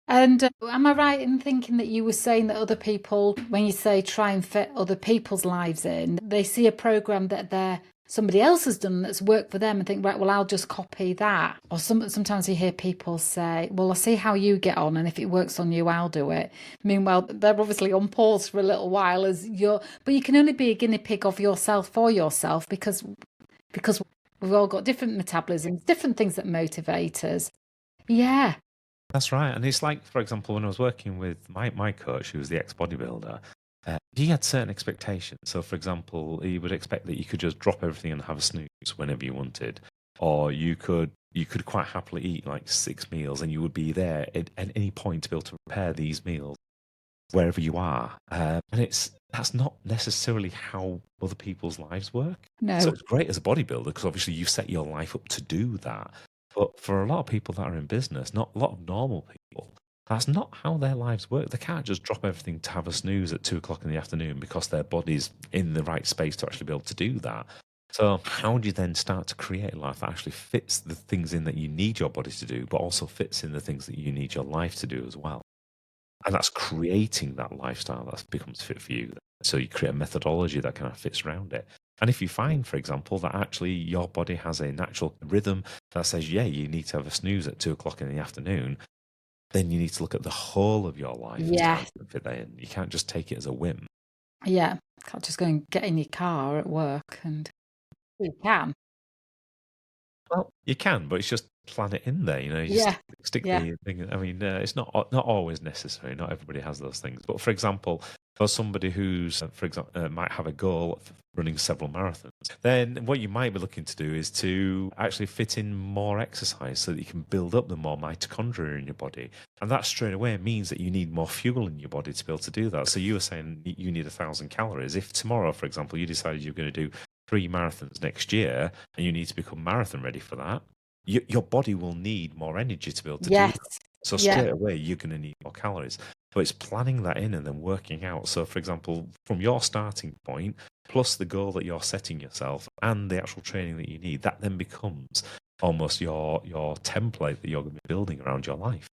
And am I right in thinking that you were saying that other people, when you say try and fit other people's lives in, they see a program that somebody else has done that's worked for them and think, right, well, I'll just copy that. Or sometimes you hear people say, well, I'll see how you get on, and if it works on you, I'll do it. Meanwhile, they're obviously on pause for a little while but you can only be a guinea pig of yourself for yourself, because we've all got different metabolisms, different things that motivate us. Yeah. That's right. And it's like, for example, when I was working with my coach, who was the ex-bodybuilder, he had certain expectations. So, for example, he would expect that you could just drop everything and have a snooze whenever you wanted. Or you could quite happily eat like 6 meals and you would be there at any point to be able to prepare these meals. wherever you are. And that's not necessarily how other people's lives work. No. So it's great as a bodybuilder because obviously you've set your life up to do that. But for a lot of people that are in business, not a lot of normal people, that's not how their lives work. They can't just drop everything to have a snooze at 2 o'clock in the afternoon because their body's in the right space to actually be able to do that. So how do you then start to create a life that actually fits the things in that you need your body to do, but also fits in the things that you need your life to do as well? And that's creating that lifestyle that becomes fit for you. So you create a methodology that kind of fits around it. And if you find, for example, that actually your body has a natural rhythm that says, yeah, you need to have a snooze at 2 o'clock in the afternoon, then you need to look at the whole of your life and start to fit that in. You can't just take it as a whim. Yeah. Can't just go and get in your car at work and you can. Well, you can, but it's just plan it in there. You just stick the thing. I mean, it's not always necessary. Not everybody has those things. But for example, for somebody who's, for example, might have a goal of running several marathons, then what you might be looking to do is to actually fit in more exercise so that you can build up the more mitochondria in your body. And that straight away means that you need more fuel in your body to be able to do that. So you were saying you need 1,000 calories. If tomorrow, for example, you decided you're going to do 3 marathons next year and you need to become marathon ready for that, your body will need more energy to be able to do that. So straight away, you're going to need more calories. But it's planning that in and then working out. So, for example, from your starting point, plus the goal that you're setting yourself and the actual training that you need, that then becomes almost your template that you're going to be building around your life.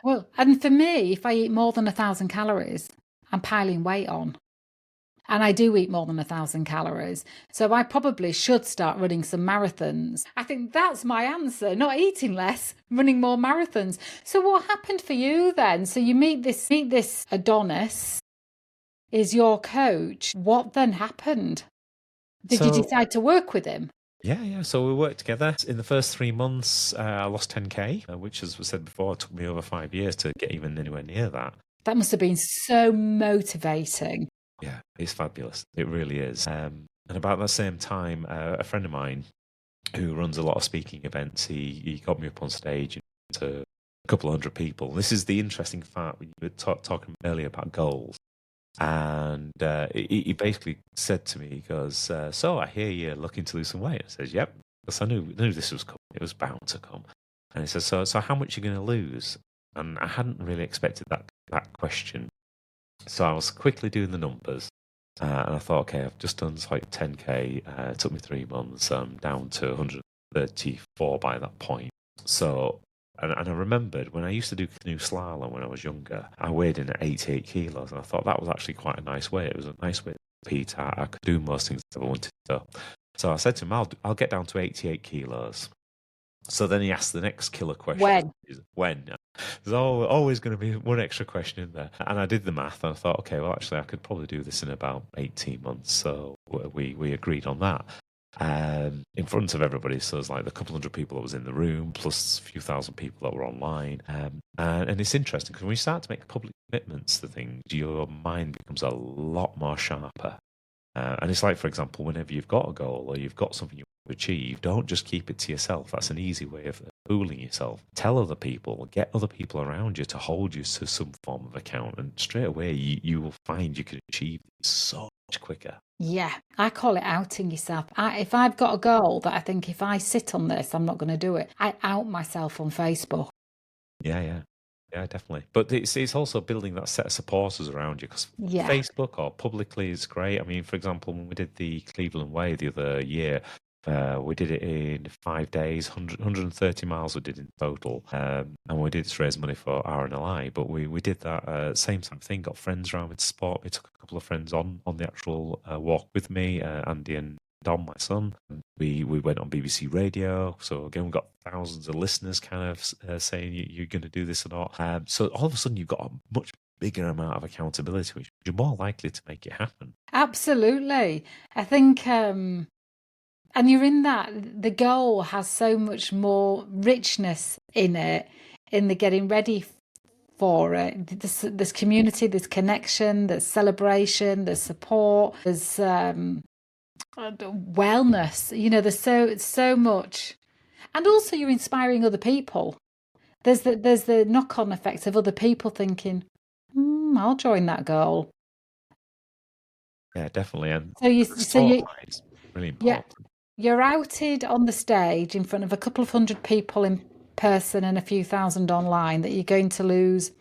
Well, and for me, if I eat more than 1,000 calories, I'm piling weight on. And I do eat more than 1,000 calories. So I probably should start running some marathons. I think that's my answer. Not eating less, running more marathons. So what happened for you then? So you meet this Adonis, is your coach. What then happened? Did you decide to work with him? Yeah. So we worked together. In the first 3 months, I lost 10K, which, as we said before, took me over 5 years to get even anywhere near that. That must have been so motivating. Yeah, it's fabulous. It really is. And about that same time, a friend of mine who runs a lot of speaking events, he got me up on stage to a couple of hundred people. This is the interesting fact when you were talking earlier about goals. And he basically said to me, he goes, so I hear you're looking to lose some weight. I says, yep, because I knew this was coming. It was bound to come. And he says, so how much are you going to lose? And I hadn't really expected that question. So I was quickly doing the numbers, and I thought, okay, I've just done like 10K. It took me 3 months. I'm down to 134 by that point. So, and I remembered when I used to do canoe slalom when I was younger, I weighed in at 88 kilos, and I thought that was actually quite a nice weight. It was a nice weight to compete at. I could do most things that I wanted to. So I said to him, I'll get down to 88 kilos. So then he asked the next killer question. When? There's always going to be one extra question in there. And I did the math and I thought, okay, well, actually, I could probably do this in about 18 months. So we agreed on that in front of everybody. So it's like the couple hundred people that was in the room, plus a few thousand people that were online. And it's interesting because when you start to make public commitments to things, your mind becomes a lot more sharper. And it's like, for example, whenever you've got a goal or you've got something you want to achieve, don't just keep it to yourself. That's an easy way of fooling yourself. Tell other people, get other people around you to hold you to some form of account. And straight away, you will find you can achieve it so much quicker. Yeah, I call it outing yourself. If I've got a goal that I think if I sit on this, I'm not going to do it, I out myself on Facebook. Yeah, definitely. But it's also building that set of supporters around you because Facebook or publicly is great. I mean, for example, when we did the Cleveland Way the other year, we did it in 5 days, 130 miles we did in total. And we did it to raise money for RNLI. But we did that same type of thing, got friends around with support. We took a couple of friends on the actual walk with me, Andy and Dom, my son. We went on BBC Radio. So again, we got thousands of listeners kind of saying you're going to do this or not. So all of a sudden, you've got a much bigger amount of accountability, which you're more likely to make it happen. Absolutely. I think, and you're in that, the goal has so much more richness in it, in the getting ready for it. There's community, there's connection, there's celebration, there's support, there's wellness. There's so much, and also you're inspiring other people. There's the knock-on effect of other people thinking, I'll join that goal. Yeah, definitely. And So you, the so you, spotlight is really yeah, important. you're outed on the stage in front of a couple of hundred people in person and a few thousand online that you're going to lose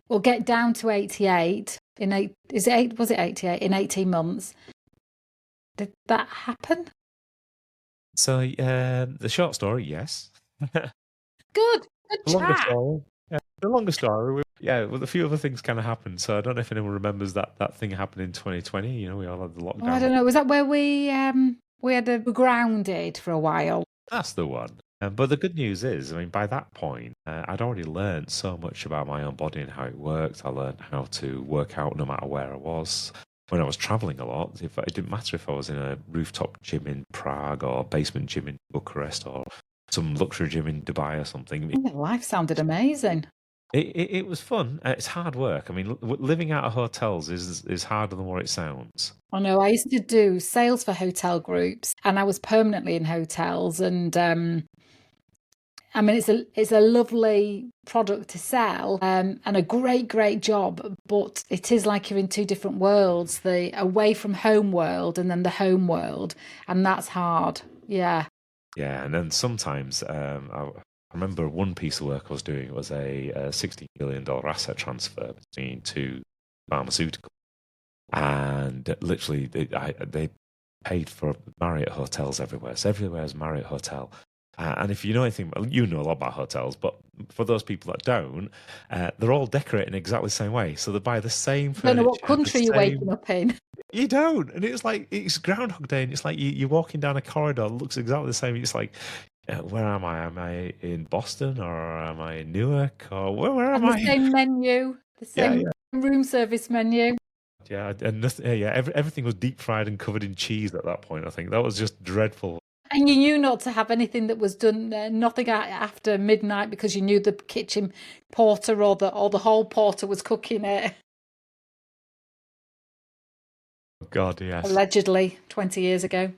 or get down to 88 in eight. Is it eight? Was it 88 in 18 months? Did that happen? So the short story, yes. The Good. Good longer chat. story, yeah. The longer story, yeah. Well, a few other things kind of happened. So I don't know if anyone remembers that thing happened in 2020. You know, we all had the Oh, I lockdown. don't know. Was that where we had a we grounded for a while? That's the one. But the good news is, I mean, by that point, I'd already learned so much about my own body and how it worked. I learned how to work out no matter where I was. When I was traveling a lot, if it didn't matter if I was in a rooftop gym in Prague or basement gym in Bucharest or some luxury gym in Dubai or something. Oh, life sounded amazing. It was fun. It's hard work. I mean, living out of hotels is harder than what it sounds. I know I used to do sales for hotel groups and I was permanently in hotels and I mean it's a lovely product to sell and a great job, but it is like you're in two different worlds, the away from home world and then the home world, and that's hard. Yeah. Yeah, and then sometimes I remember one piece of work I was doing was a $16 billion asset transfer between two pharmaceuticals. And literally, they paid for Marriott hotels everywhere. So everywhere is Marriott Hotel. And if you know anything, you know a lot about hotels, but for those people that don't, they're all decorated in exactly the same way. So they buy the same Don't know what furniture, the country you're waking same. up in. You don't, and it's like it's Groundhog Day, and it's like you're walking down a corridor, it looks exactly the same. It's like, where am I? Am I in Boston or am I in Newark or where am And the I? same menu, the Yeah, same yeah. room service menu. Yeah, and nothing, yeah, everything was deep fried and covered in cheese at that point. I think that was just dreadful. And you knew not to have anything that was done, nothing after midnight because you knew the kitchen porter or the hall porter was cooking it. God, yes. Allegedly 20 years ago.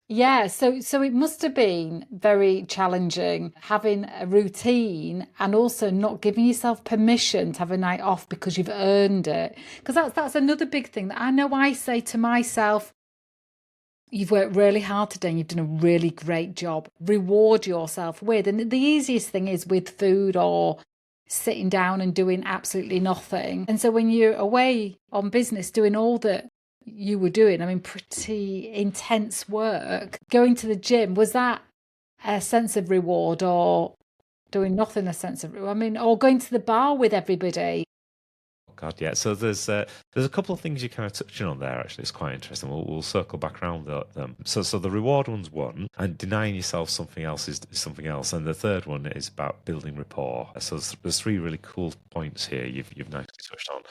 Yeah, so it must have been very challenging having a routine and also not giving yourself permission to have a night off because you've earned it. Because that's another big thing that I know I say to myself, you've worked really hard today and you've done a really great job. Reward yourself with. And the easiest thing is with food or sitting down and doing absolutely nothing. And so when you're away on business doing all that you were doing, I mean, pretty intense work, going to the gym, was that a sense of reward or doing nothing a sense of reward? I mean, or going to the bar with everybody? God, yeah. So there's a couple of things you're kind of touching on there. Actually, it's quite interesting. We'll circle back around them. So the reward one's one, and denying yourself something else is something else, and the third one is about building rapport. So there's three really cool points here you've nicely touched on.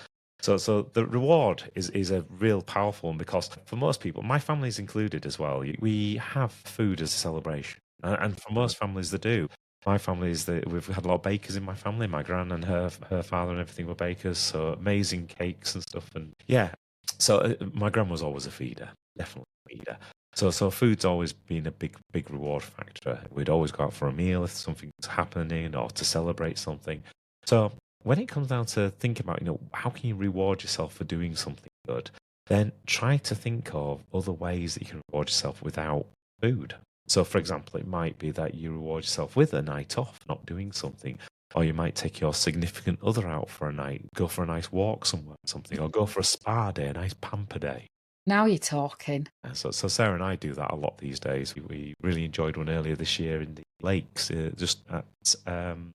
So the reward is a real powerful one because for most people, my family's included as well. We have food as a celebration, and for most families they do. My family is that we've had a lot of bakers in my family. My gran and her father and everything were bakers, so amazing cakes and stuff. And yeah, so my gran was always a feeder, definitely a feeder. So food's always been a big reward factor. We'd always go out for a meal if something's happening or to celebrate something. So when it comes down to think about, how can you reward yourself for doing something good, then try to think of other ways that you can reward yourself without food. So, for example, it might be that you reward yourself with a night off, not doing something. Or you might take your significant other out for a night, go for a nice walk somewhere, something, or go for a spa day, a nice pamper day. Now you're talking. So Sarah and I do that a lot these days. We really enjoyed one earlier this year in the lakes, just at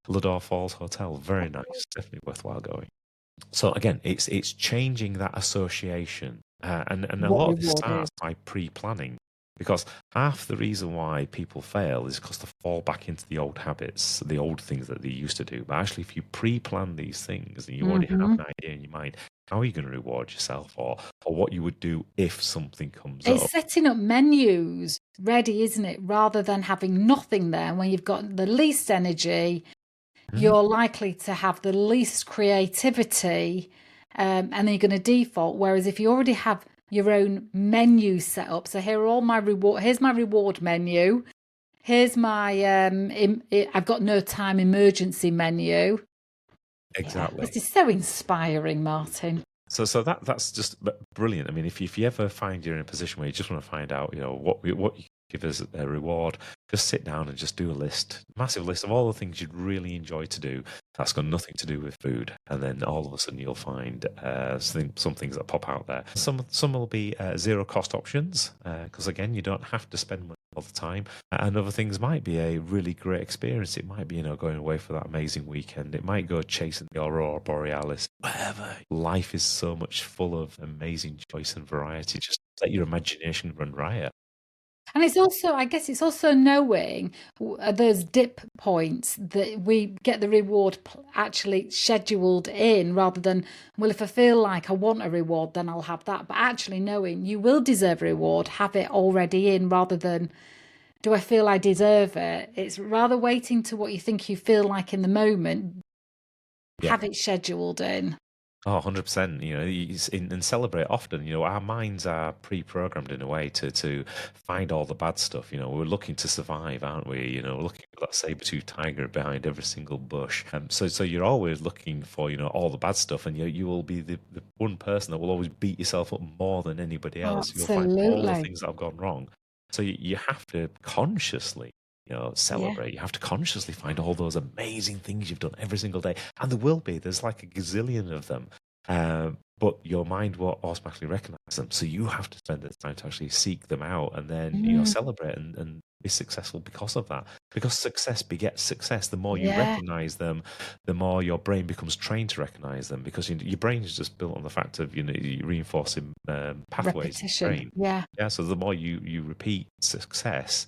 Ludor Falls Hotel. Very nice, definitely worthwhile going. So again, it's changing that association, and a What lot of this reward starts is? by pre-planning. Because half the reason why people fail is because they fall back into the old habits, the old things that they used to do. But actually, if you pre-plan these things and you already have an idea in your mind, how are you going to reward yourself or what you would do if something comes up? It's setting up menus ready, isn't it? Rather than having nothing there. When you've got the least energy, you're likely to have the least creativity, and then you're going to default. Whereas if you already have your own menu set up, so here are all my reward. Here's my reward menu. Here's my I've got no time emergency menu. Yeah, Exactly. this is so inspiring, Martin. So that's just brilliant. I mean, if you ever find you're in a position where you just want to find out, what you give as a reward, just sit down and just do a list, massive list of all the things you'd really enjoy to do. That's got nothing to do with food, and then all of a sudden you'll find some things that pop out there. Some will be zero cost options because again, you don't have to spend money all the time, and other things might be a really great experience. It might be going away for that amazing weekend. It might go chasing the aurora borealis. Whatever. Life is so much full of amazing choice and variety. Just let your imagination run riot. And it's also, I guess, it's also knowing those dip points that we get the reward actually scheduled in rather than, well, if I feel like I want a reward, then I'll have that. But actually knowing you will deserve a reward, have it already in rather than, do I feel I deserve it? It's rather waiting to what you think you feel like in the moment, have it scheduled in. Oh, 100%. And celebrate often. Our minds are pre-programmed in a way to find all the bad stuff. We're looking to survive, aren't we? We're looking for that saber-toothed tiger behind every single bush. So you're always looking for, all the bad stuff, and you will be the one person that will always beat yourself up more than anybody else. You'll find all the things that have gone wrong. So you have to consciously celebrate. You have to consciously find all those amazing things you've done every single day. And there will be. There's like a gazillion of them. But your mind will automatically recognize them. So you have to spend the time to actually seek them out and then, celebrate and be successful because of that. Because success begets success. The more you recognize them, the more your brain becomes trained to recognize them because your brain is just built on the fact of, you reinforcing pathways in the brain. Yeah. So the more you repeat success,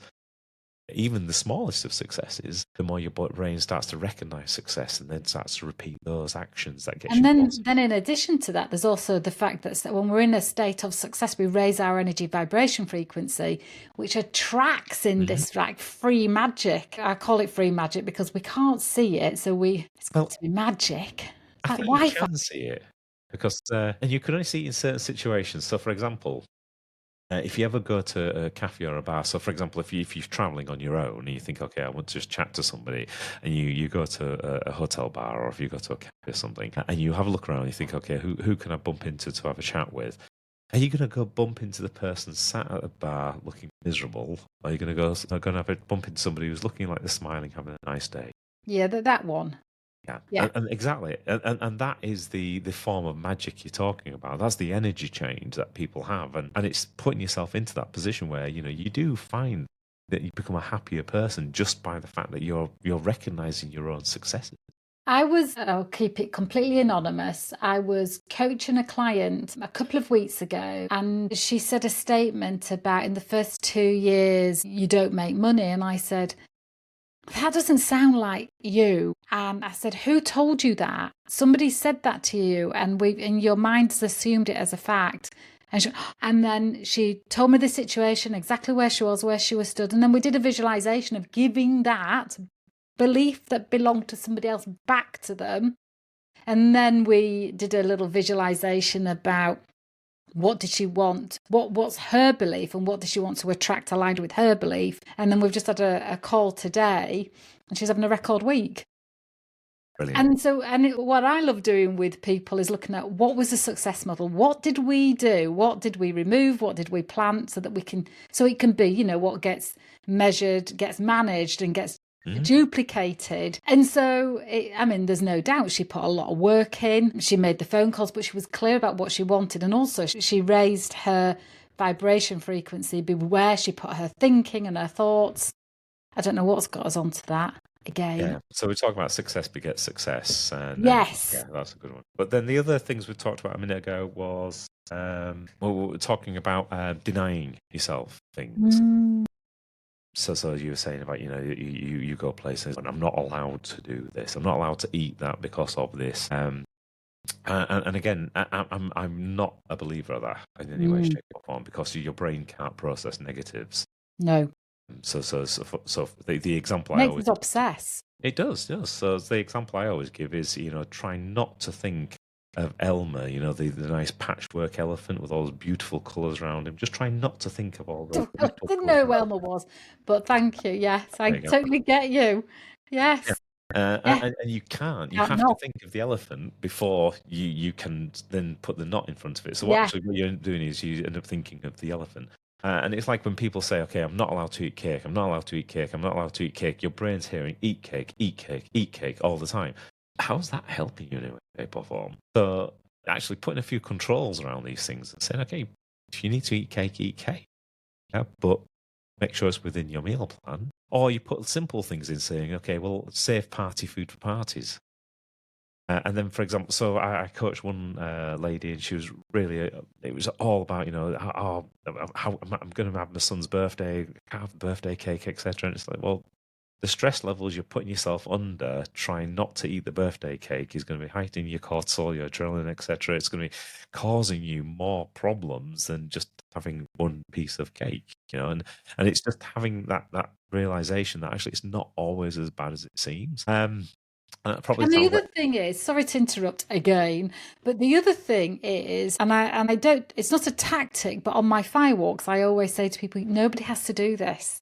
even the smallest of successes, the more your brain starts to recognize success and then starts to repeat those actions that get you. And then in addition to that, there's also the fact that when we're in a state of success, we raise our energy vibration frequency, which attracts in this like free magic. I call it free magic because we can't see it, so it's got to be magic. I think you can see it because, and you can only see it in certain situations. So, for example, if you ever go to a cafe or a bar, so for example, if you're traveling on your own and you think, okay, I want to just chat to somebody, and you go to a hotel bar or if you go to a cafe or something, and you have a look around and you think, okay, who can I bump into to have a chat with? Are you going to go bump into the person sat at a bar looking miserable? Or are you going to have a bump into somebody who's looking like they're smiling, having a nice day? Yeah, that one. Yeah. And exactly. And that is the form of magic you're talking about. That's the energy change that people have. And it's putting yourself into that position where, you do find that you become a happier person just by the fact that you're recognizing your own successes. I'll keep it completely anonymous. I was coaching a client a couple of weeks ago, and she said a statement about in the first 2 years, you don't make money. And I said, that doesn't sound like you. And I said, who told you that? Somebody said that to you, and your mind's assumed it as a fact. And then she told me the situation, exactly where she was stood. And then we did a visualization of giving that belief that belonged to somebody else back to them. And then we did a little visualization about what did she want? What's her belief and what does she want to attract aligned with her belief? And then we've just had a call today and she's having a record week. Brilliant. And what I love doing with people is looking at what was the success model? What did we do? What did we remove? What did we plant so it can be, what gets measured, gets managed and gets duplicated. And so, there's no doubt she put a lot of work in. She made the phone calls, but she was clear about what she wanted. And also she raised her vibration frequency, where she put her thinking and her thoughts. I don't know what's got us onto that again. Yeah. So we're talking about success begets success. And, yes. Yeah, that's a good one. But then the other things we talked about a minute ago was, we were talking about denying yourself things. So you were saying about, you go places and I'm not allowed to do this. I'm not allowed to eat that because of this. And again, I'm not a believer of that in any way, shape or form because your brain can't process negatives. No. So the example makes us obsess. It does. So the example I always give is, try not to think of Elmer, the nice patchwork elephant with all those beautiful colours around him. Just try not to think of all those. I didn't know who Elmer was, but thank you. Yes, I totally get you. Yes. Yeah, And you can't. You can't have to not. think of the elephant before you can then put the knot in front of it. So Yeah. what you end up doing is you end up thinking of the elephant. And it's like when people say, okay, I'm not allowed to eat cake. I'm not allowed to eat cake. I'm not allowed to eat cake. Your brain's hearing eat cake, eat cake, eat cake all the time. How's that helping you in any way, shape, or form? So actually putting a few controls around these things and saying, okay, if you need to eat cake, eat cake. Yeah, but make sure it's within your meal plan. Or you put simple things in saying, okay, well, save party food for parties. And then, for example, so I coached one lady, and she was really, it was all about, how I'm going to have my son's birthday, can't have the birthday cake, etc. And it's like, well, the stress levels you're putting yourself under trying not to eat the birthday cake is going to be heightening your cortisol, your adrenaline, etc. It's going to be causing you more problems than just having one piece of cake, and it's just having that realization that actually it's not always as bad as it seems. And that probably And the sounds like other thing is, sorry to interrupt again, but the other thing is, and I don't, it's not a tactic, but on my fire walks, I always say to people, nobody has to do this.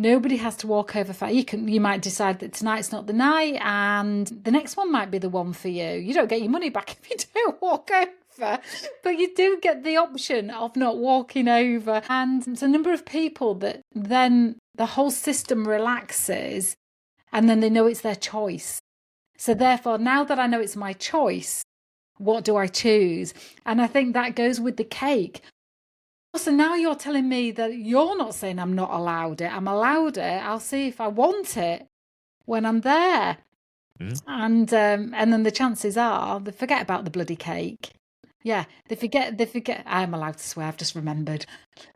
Nobody has to walk over fire. You might decide that tonight's not the night, and the next one might be the one for you. You don't get your money back if you don't walk over, but you do get the option of not walking over. And there's a number of people that then the whole system relaxes, and then they know it's their choice. So therefore, now that I know it's my choice, what do I choose? And I think that goes with the cake. So now you're telling me that you're not saying I'm not allowed it. I'm allowed it. I'll see if I want it when I'm there. And then the chances are they forget about the bloody cake. Yeah, they forget. I'm allowed to swear, I've just remembered.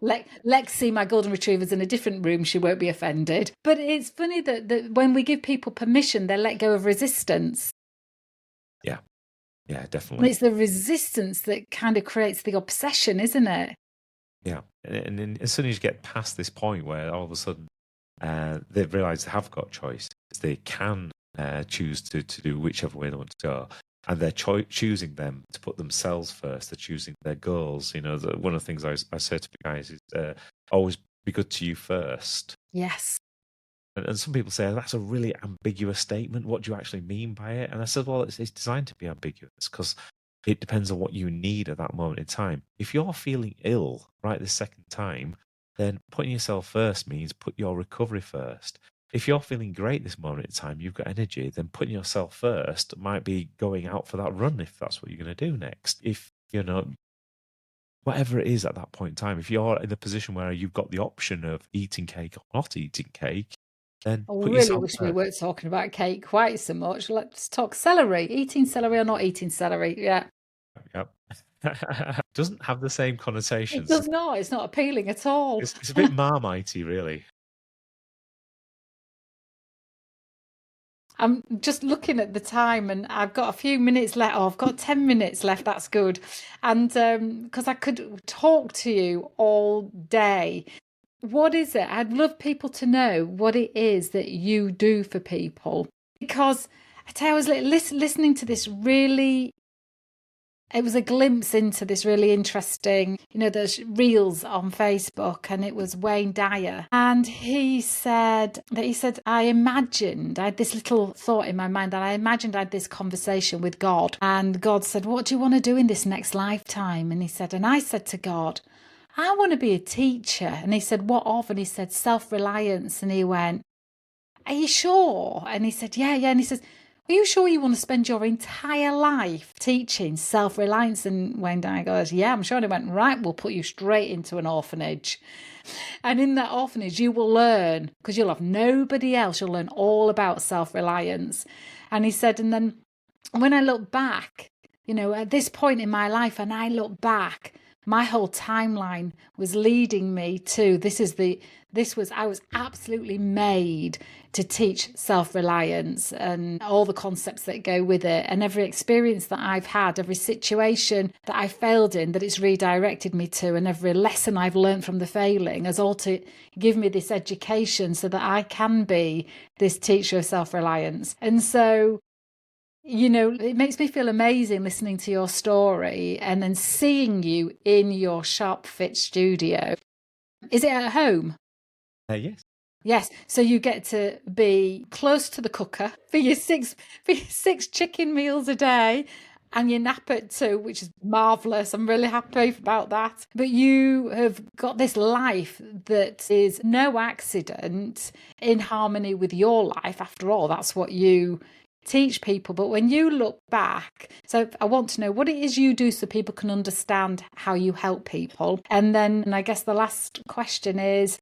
Lexi, my golden retriever's in a different room, she won't be offended. But it's funny that when we give people permission, they let go of resistance. Yeah, And definitely. it's the resistance that kind of creates the obsession, isn't it? Yeah, and then as soon as you get past this point where all of a sudden they've realised they have got choice, they can choose to do whichever way they want to go, and they're choosing them to put themselves first. They're choosing their goals. One of the things I say to the guys is always be good to you first. Yes. And some people say, that's a really ambiguous statement. What do you actually mean by it? And I said, well, it's designed to be ambiguous because it depends on what you need at that moment in time. If you're feeling ill right this second time, then putting yourself first means put your recovery first. If you're feeling great this moment in time, you've got energy, then putting yourself first might be going out for that run if that's what you're going to do next. If, whatever it is at that point in time, if you're in a position where you've got the option of eating cake or not eating cake, then I put really yourself wish we first. weren't talking about cake quite so much. Let's talk celery. Eating celery or not eating celery. Yeah. Yep. Doesn't have the same It connotations. does not. It's not appealing at all. It's a bit Marmitey, really. I'm just looking at the time and I've got a few minutes left. Oh, I've got 10 minutes left. That's good. And because I could talk to you all day. What is it? I'd love people to know what it is that you do for people. Because I tell you, I was listening to this really, it was a glimpse into this really interesting, there's reels on Facebook, and it was Wayne Dyer. And he said, I had this little thought in my mind that I imagined I had this conversation with God. And God said, what do you want to do in this next lifetime? And I said to God, I want to be a teacher. And he said, what of? And he said, self-reliance. And he went, are you sure? And he said, yeah. And he says, are you sure you want to spend your entire life teaching self-reliance? And Wayne Dyer goes, yeah, I'm sure. And he went, right, we'll put you straight into an orphanage. And in that orphanage, you will learn, because you'll have nobody else. You'll learn all about self-reliance. And he said, and then when I look back, at this point in my life, and I look back, my whole timeline was leading me to I was absolutely made to teach self-reliance and all the concepts that go with it. And every experience that I've had, every situation that I failed in, that it's redirected me to, and every lesson I've learned from the failing has all to give me this education so that I can be this teacher of self-reliance. And so, it makes me feel amazing listening to your story and then seeing you in your Sharp Fit studio. Is it at home? Yes. Yes, so you get to be close to the cooker for your six chicken meals a day, and you nap at two, which is marvelous. I'm really happy about that. But you have got this life that is no accident, in harmony with your life. After all, that's what you teach people. But when you look back, so I want to know what it is you do so people can understand how you help people. And then, and I guess the last question is,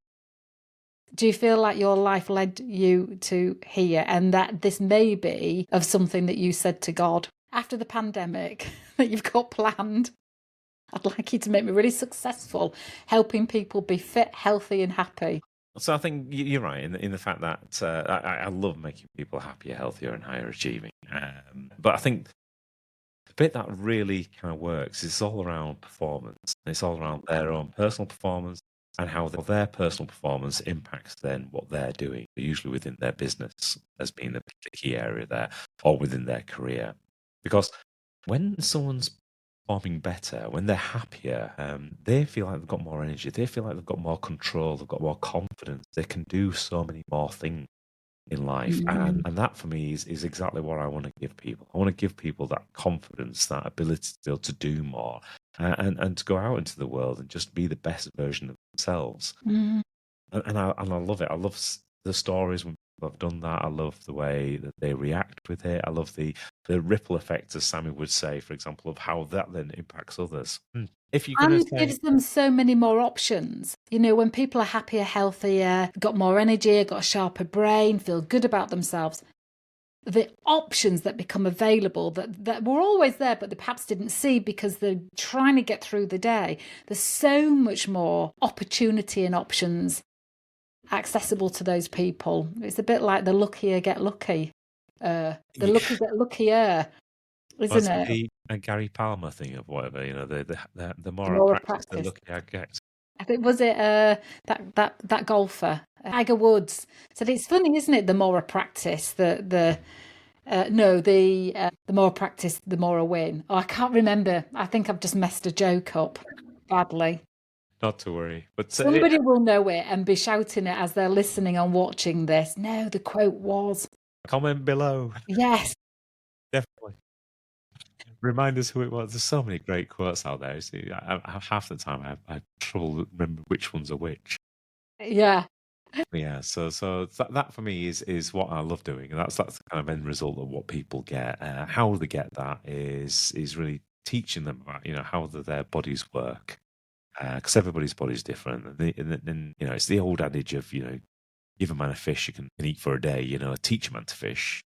do you feel like your life led you to here, and that this may be of something that you said to God after the pandemic that you've got planned? I'd like you to make me really successful helping people be fit, healthy, and happy. So I think you're right in the fact that I love making people happier, healthier, and higher achieving. But I think the bit that really kind of works is all around performance. It's all around their own personal performance and how their personal performance impacts then what they're doing, usually within their business as being the key area there, or within their career. Because when someone's performing better, when they're happier, they feel like they've got more energy, they feel like they've got more control, they've got more confidence, they can do so many more things in life. And that for me is exactly what I want to give people. I want to give people that confidence, that ability to be able to do more, and to go out into the world and just be the best version of themselves. Mm. And I love it. I love the stories when people have done that. I love the way that they react with it. I love the ripple effect, as Sammy would say, for example, of how that then impacts others. If you're going to And say, gives them so many more options. You know, when people are happier, healthier, got more energy, got a sharper brain, feel good about themselves, the options that become available that were always there, but they perhaps didn't see because they're trying to get through the day. There's so much more opportunity and options accessible to those people. It's a bit like the luckier get lucky. The lucky get luckier, isn't was it it? a Gary Palmer thing of whatever, the The more I more I practice, the practice. luckier I get. I think was it that golfer, Tiger Woods, said it's funny, isn't it? The more I practice, the no, the more I practice, the more I win. Oh, I can't remember. I think I've just messed a joke up badly. Not to worry. But Somebody will know it and be shouting it as they're listening and watching this. No, the quote was comment below. yes. Definitely. Remind us who it was. There's so many great quotes out there. See, half the time I have trouble remembering which ones are which. Yeah. Yeah, so that for me is what I love doing, and that's the kind of end result of what people get. How they get that is really teaching them about how their bodies work, because everybody's body's different, and it's the old adage of give a man a fish, you can eat for a day. Teach a man to fish,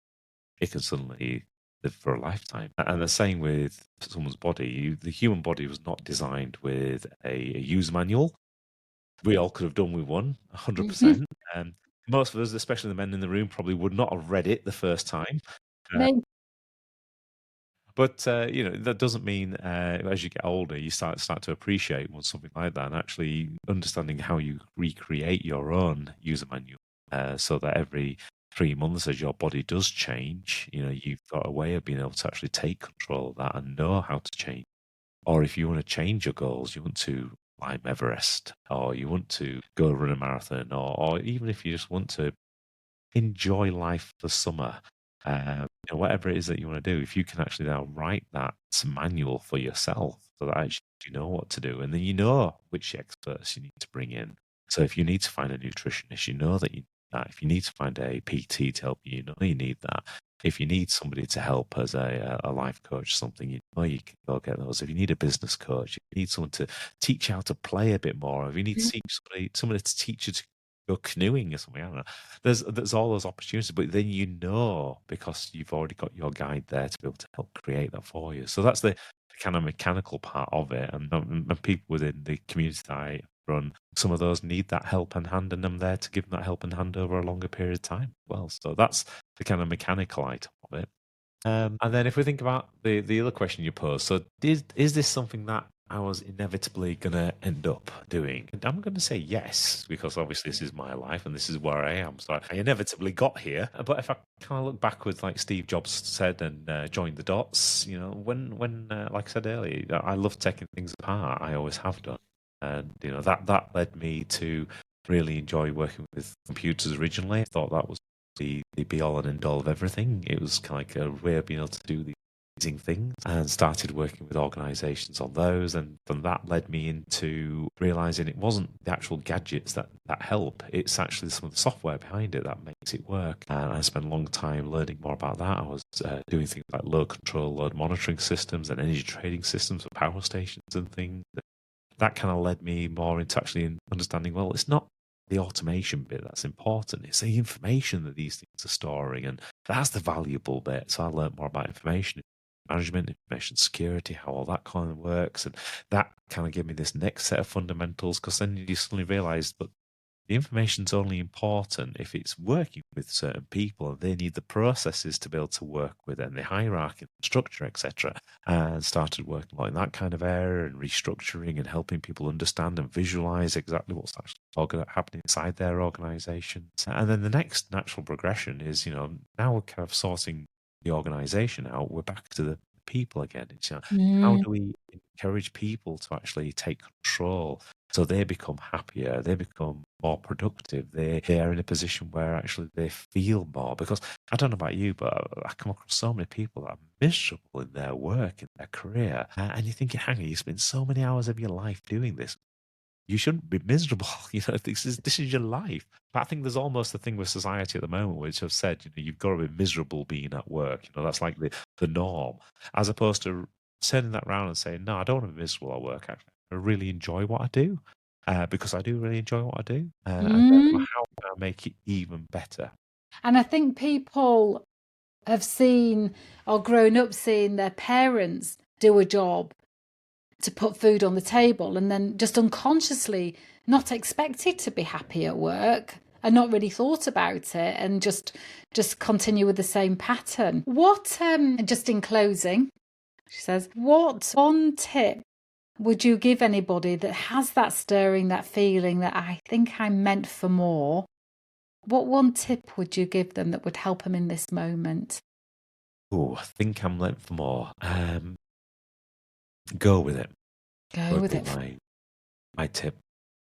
it can suddenly live for a lifetime. And the same with someone's body. The human body was not designed with a use manual. We all could have done with one, 100%. Most of us, especially the men in the room, probably would not have read it the first time. Me. But that doesn't mean as you get older, you start to appreciate something like that, and actually understanding how you recreate your own user manual, so that every 3 months, as your body does change, you've got a way of being able to actually take control of that and know how to change. Or if you want to change your goals, you want to climb Everest, or you want to go run a marathon, or even if you just want to enjoy life for summer, whatever it is that you want to do, if you can actually now write that manual for yourself so that actually you know what to do, and then you know which experts you need to bring in. So if you need to find a nutritionist, you know that you need that. If you need to find a PT to help you, you know you need that. If you need somebody to help as a life coach or something, you know you can go get those. If you need a business coach, if you need someone to teach you how to play a bit more, if you need to teach somebody to teach you to go canoeing or something, I don't know. There's all those opportunities, but then because you've already got your guide there to be able to help create that for you. So that's the kind of mechanical part of it, and people within the community that I run, some of those need that help and hand, and I'm there to give them that help and hand over a longer period of time as well. So that's the kind of mechanical item of it. And then if we think about the other question you posed, so is this something that I was inevitably going to end up doing? And I'm going to say yes, because obviously this is my life and this is where I am. So I inevitably got here. But if I kind of look backwards, like Steve Jobs said, and join the dots, when like I said earlier, I love taking things apart. I always have done. And that led me to really enjoy working with computers originally. I thought that was the be all and end all of everything. It was kind of like a way of being able to do these amazing things, and started working with organizations on those. And then that led me into realizing it wasn't the actual gadgets that help, it's actually some of the software behind it that makes it work. And I spent a long time learning more about that. I was doing things like load control, load monitoring systems, and energy trading systems for power stations and things. That kind of led me more into actually understanding, well, it's not the automation bit that's important, it's the information that these things are storing, and that's the valuable bit. So I learned more about information management, information security, how all that kind of works, and that kind of gave me this next set of fundamentals, because then you suddenly realize, but the information's only important if it's working with certain people, and they need the processes to be able to work with it, and the hierarchy, the structure, etc. And started working like that kind of area, and restructuring and helping people understand and visualize exactly what's actually happening inside their organizations. And then the next natural progression is, now we're kind of sorting the organization out. We're back to the people again. It's, how do we encourage people to actually take control so they become happier, they become more productive, they are in a position where actually they feel more? Because I don't know about you, but I come across so many people that are miserable in their work, in their career, and you're thinking, hang on, you spend so many hours of your life doing this. You shouldn't be miserable. This is your life. But I think there's almost a thing with society at the moment which have said, you've got to be miserable being at work. That's like the norm, as opposed to turning that around and saying, no, I don't want to be miserable at work. Actually, I really enjoy what I do, because I do really enjoy what I do. And therefore, how can I make it even better? And I think people have seen or grown up seeing their parents do a job to put food on the table, and then just unconsciously not expected to be happy at work and not really thought about it, and just continue with the same pattern. What, just in closing, she says, what one tip would you give anybody that has that stirring, that feeling that I think I'm meant for more? What one tip would you give them that would help them in this moment? Oh, I think I'm meant for more. Go with it. Go with it. My tip.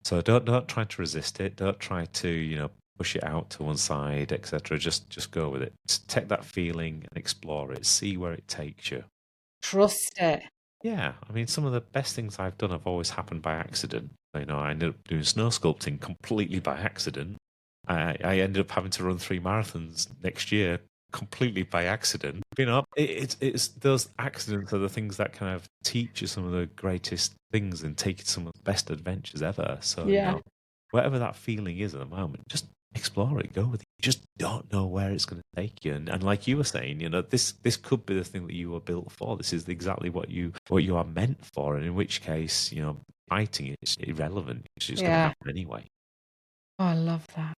So don't try to resist it. Don't try to push it out to one side, etc. Just go with it. Just take that feeling and explore it. See where it takes you. Trust it. Yeah, I mean, some of the best things I've done have always happened by accident. I ended up doing snow sculpting completely by accident. I ended up having to run 3 marathons next year completely by accident. It's those accidents are the things that kind of teach you some of the greatest things and take you some of the best adventures ever. So, whatever that feeling is at the moment, just explore it, go with it. You just don't know where it's going to take you. And like you were saying, this could be the thing that you were built for. This is exactly what you are meant for. And in which case, fighting it is irrelevant. It's just going to happen anyway. Oh, I love that.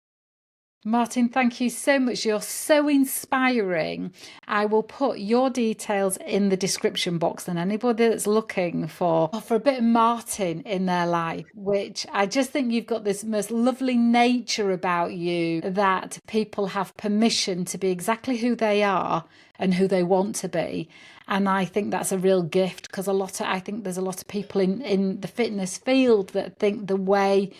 Martin, thank you so much. You're so inspiring. I will put your details in the description box, and anybody that's looking for a bit of Martin in their life, which I just think you've got this most lovely nature about you that people have permission to be exactly who they are and who they want to be. And I think that's a real gift, because I think there's a lot of people in the fitness field that think the way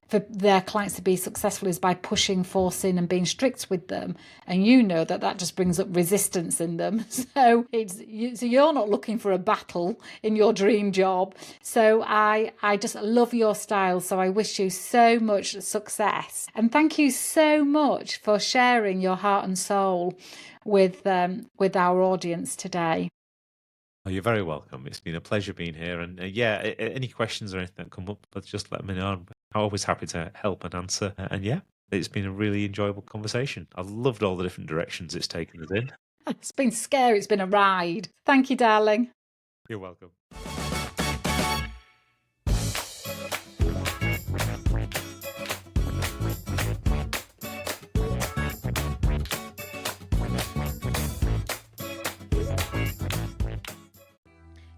for their clients to be successful is by pushing, forcing, and being strict with them. And that just brings up resistance in them. So you're not looking for a battle in your dream job. So I just love your style. So I wish you so much success. And thank you so much for sharing your heart and soul with our audience today. Oh, you're very welcome. It's been a pleasure being here. And any questions or anything that come up, but just let me know. I'm always happy to help and answer. And it's been a really enjoyable conversation. I've loved all the different directions it's taken us in. It's been scary. It's been a ride. Thank you, darling. You're welcome.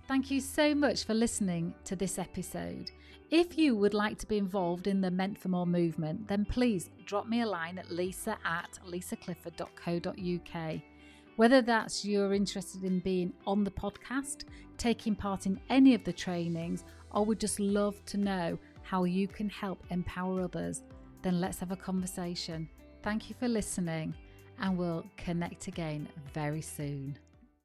Thank you so much for listening to this episode. If you would like to be involved in the Meant for More movement, then please drop me a line at lisa@lisaclifford.co.uk. Whether that's you're interested in being on the podcast, taking part in any of the trainings, or would just love to know how you can help empower others, then let's have a conversation. Thank you for listening, and we'll connect again very soon.